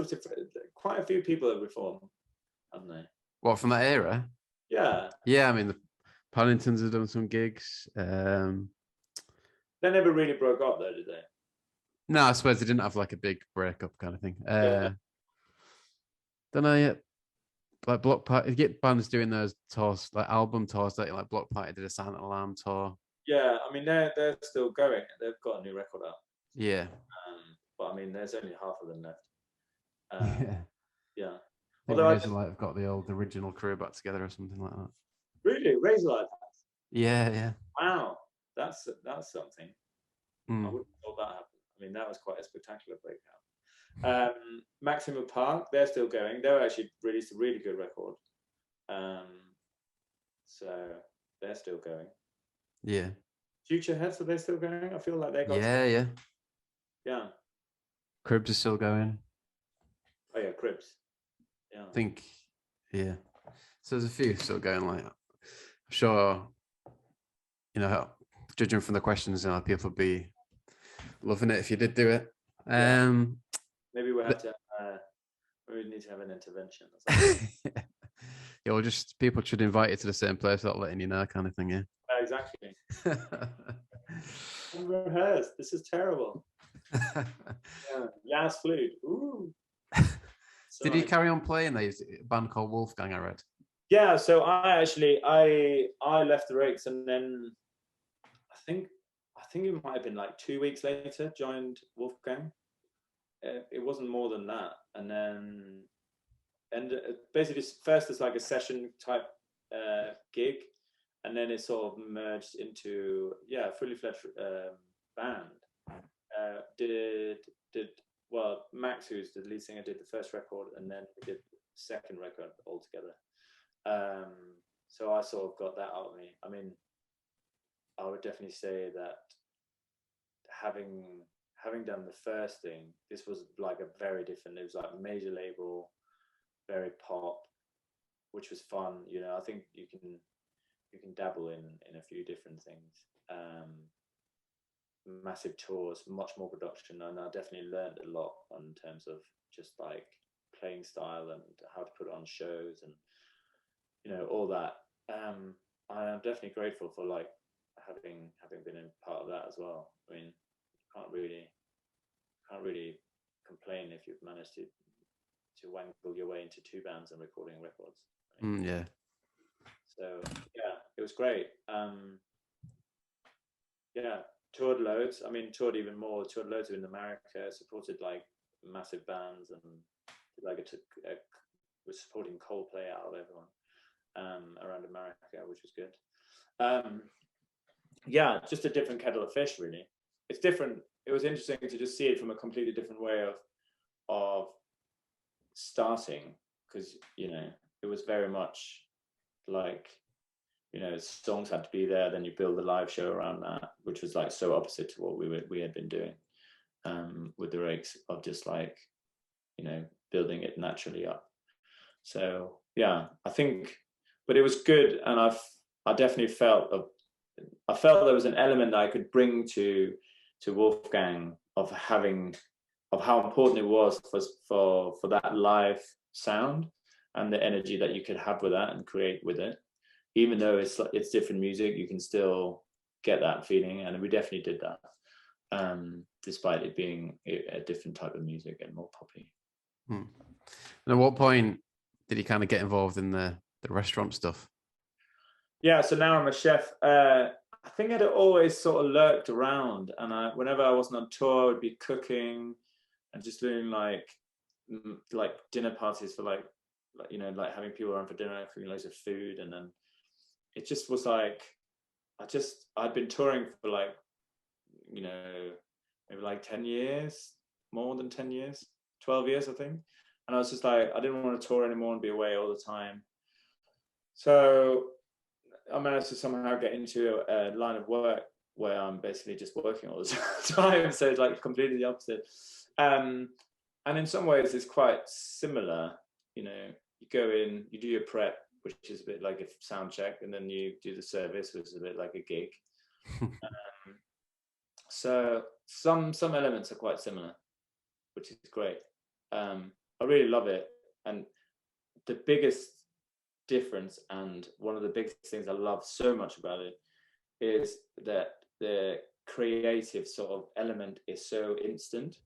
Quite a few people have reformed, haven't they? What, from that era? Yeah. Yeah, I mean, the Paddingtons have done some gigs. They never really broke up, though, did they? No, I suppose they didn't have like a big breakup kind of thing. Yeah. Don't know yet. Like Block Party, you get bands doing those tours, like album tours, that like Block Party did a Silent Alarm tour. Yeah, I mean they're still going. They've got a new record out. Yeah. But I mean, there's only half of them left. Yeah. Yeah. Although Razorlight have got the old original crew back together or something like that. Really, Razorlight? Yeah, yeah. Wow, that's something. I Mm. wouldn't have thought that happened. I mean, that was quite a spectacular breakout. Maximum Park, they're still going. They actually released a really good record. So they're still going. Yeah. Future Heads, are they still going? I feel like they got. Yeah. Yeah. Cribs is still going. Oh yeah, Cribs. Yeah. I think. Yeah. So there's a few still going. Like, I'm sure. You know, judging from the questions, people would be loving it if you did do it. Maybe we have to. We need to have an intervention. Or something. Yeah, or just people should invite you to the same place without letting you know, kind of thing. Yeah. Exactly. Unrehearsed. This is terrible. Yas flute. Ooh. Did he carry on playing? There's a band called Wolfgang, I read. Yeah, so I left the Rakes, and then I think it might have been like 2 weeks later joined Wolfgang. It wasn't more than that, and then basically first it's like a session type gig, and then it sort of merged into a fully fledged band. Well, Max, who's the lead singer, did the first record, and then we did the second record altogether. So I sort of got that out of me. I mean, I would definitely say that having done the first thing, this was like a very different. It was like a major label, very pop, which was fun. I think you can dabble in a few different things. Massive tours, much more production, and I definitely learned a lot in terms of just like playing style and how to put on shows and all that. I am definitely grateful for like having been a part of that as well. I mean, you can't really complain if you've managed to wangle your way into 2 bands and recording records. Yeah. So yeah, it was great. Toured loads. I mean, toured even more. Toured loads in America. Supported like massive bands and like was supporting Coldplay out of everyone around America, which was good. Just a different kettle of fish, really. It's different. It was interesting to just see it from a completely different way of starting, because it was very much like songs had to be there, then you build a live show around that, which was like so opposite to what we had been doing with the Rakes, of just like building it naturally up. So yeah, I think, but it was good, and I definitely felt there was an element that I could bring to Wolfgang of how important it was for that live sound and the energy that you could have with that and create with it. Even though it's different music, you can still get that feeling, and we definitely did that, despite it being a different type of music and more poppy. And at what point did he kind of get involved in the restaurant stuff? Yeah, so now I'm a chef. I think I'd always sort of lurked around, and whenever I wasn't on tour, I would be cooking and just doing like dinner parties for like having people around for dinner, cooking loads of food, and then it just was like I'd been touring for like maybe like 10 years, more than 10 years, 12 years I think, and I was just like, I didn't want to tour anymore and be away all the time. So I managed to somehow get into a line of work where I'm basically just working all the time. So it's like completely the opposite. And And in some ways it's quite similar. You know, you go in, you do your prep, which is a bit like a sound check, and then you do the service, which is a bit like a gig. So some elements are quite similar, which is great. I really love it. And the biggest difference, and one of the biggest things I love so much about it, is that the creative sort of element is so instant.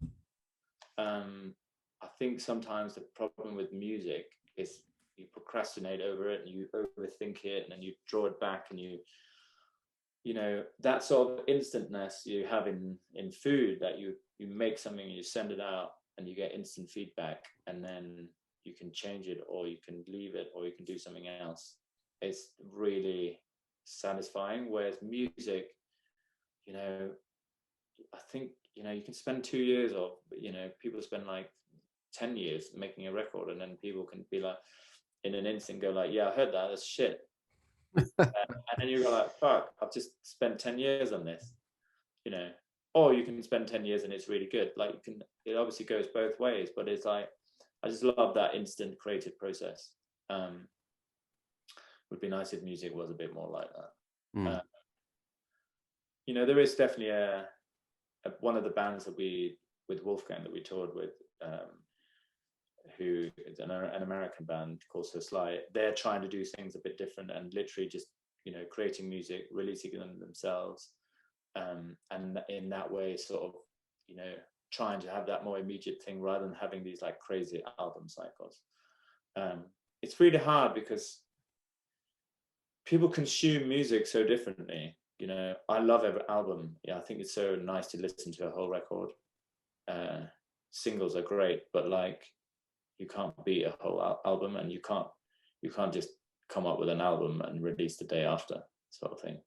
I think sometimes the problem with music is you procrastinate over it and you overthink it, and then you draw it back, and you know, that sort of instantness you have in food, that you make something and you send it out and you get instant feedback, and then you can change it, or you can leave it, or you can do something else. It's really satisfying. Whereas music, you know, I think, you know, you can spend 2 years, or, you know, people spend like 10 years making a record, and then people can be like, in an instant, go like, yeah, I heard that, that's shit. And then you go like, fuck, I've just spent 10 years on this, you know. Or you can spend 10 years and it's really good. Like, you can, it obviously goes both ways, but it's like, I just love that instant creative process. Would be nice if music was a bit more like that. You know, there is definitely a one of the bands that with Wolfgang that we toured with, who is an American band called So Sly. They're trying to do things a bit different, and literally just, you know, creating music, releasing them themselves, and in that way sort of, you know, trying to have that more immediate thing rather than having these like crazy album cycles. It's really hard because people consume music so differently. You know, I love every album. Yeah, I think it's so nice to listen to a whole record. Singles are great, but like, you can't beat a whole album, and you can't just come up with an album and release the day after, sort of thing.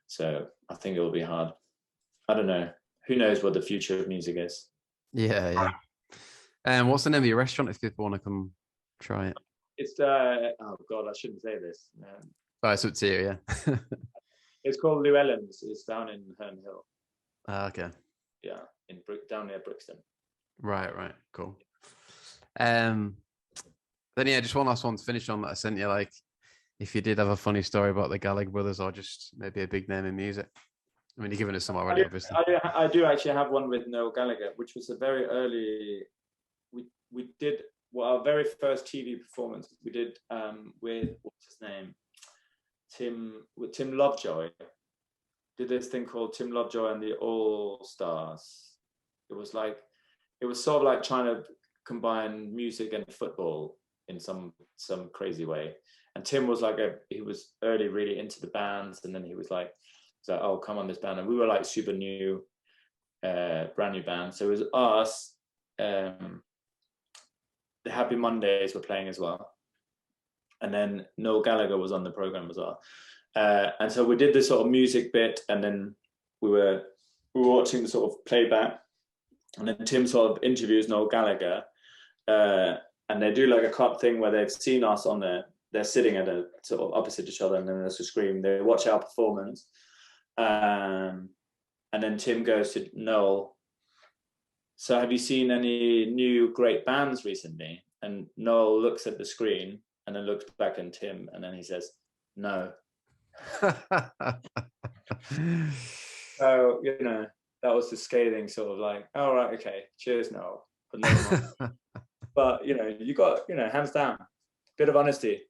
So I think it will be hard. I don't know. Who knows what the future of music is? Yeah. And what's the name of your restaurant if people want to come try it? It's oh god, I shouldn't say this. Oh, it's up to you, yeah. It's called Llewellyn's. It's down in Herne Hill. Okay. Yeah, down near Brixton. Right, cool. Then yeah, just one last one to finish on that I sent you. Like, if you did have a funny story about the Gallagher brothers, or just maybe a big name in music. I mean, you're giving us some already, obviously. I do actually have one with Noel Gallagher, which was a very early. We did, well, our very first TV performance we did with, what's his name, Tim Lovejoy. Did this thing called Tim Lovejoy and the All Stars. It was sort of like trying to combine music and football in some crazy way. And Tim was like he was early really into the bands, and then he was like, oh, come on this band. And we were like super new, brand new band. So it was us, the Happy Mondays were playing as well. And then Noel Gallagher was on the program as well. And so we did this sort of music bit, and then we were watching the sort of playback, and then Tim sort of interviews Noel Gallagher, and they do like a cut thing where they've seen us on there. They're sitting at a sort of opposite each other, and then there's a screen. They watch our performance, and then Tim goes to Noel, so have you seen any new great bands recently? And Noel looks at the screen and then looks back at Tim, and then he says, no. So, you know, that was the scathing sort of like, oh, right, okay, cheers, Noel. But no but, you know, you got, you know, hands down, bit of honesty.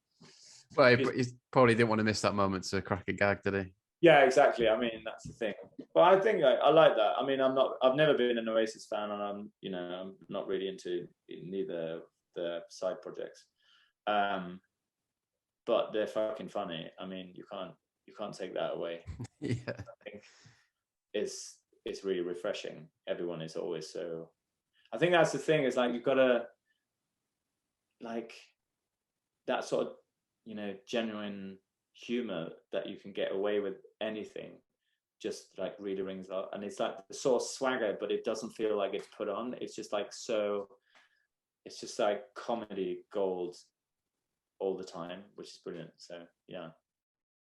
Well, he probably didn't want to miss that moment to crack a gag, did he? Yeah, exactly. I mean, that's the thing. But I think I like that. I mean, I've never been an Oasis fan, and I'm not really into neither the side projects. But they're fucking funny. I mean, you can't take that away. Yeah. I think it's really refreshing. Everyone is always so. I think that's the thing. Is like you've got to like that sort of, you know, genuine humor that you can get away with anything, just like really rings up, and it's like the sort of swagger, but it doesn't feel like it's put on. It's just like it's just like comedy gold all the time, which is brilliant. So yeah.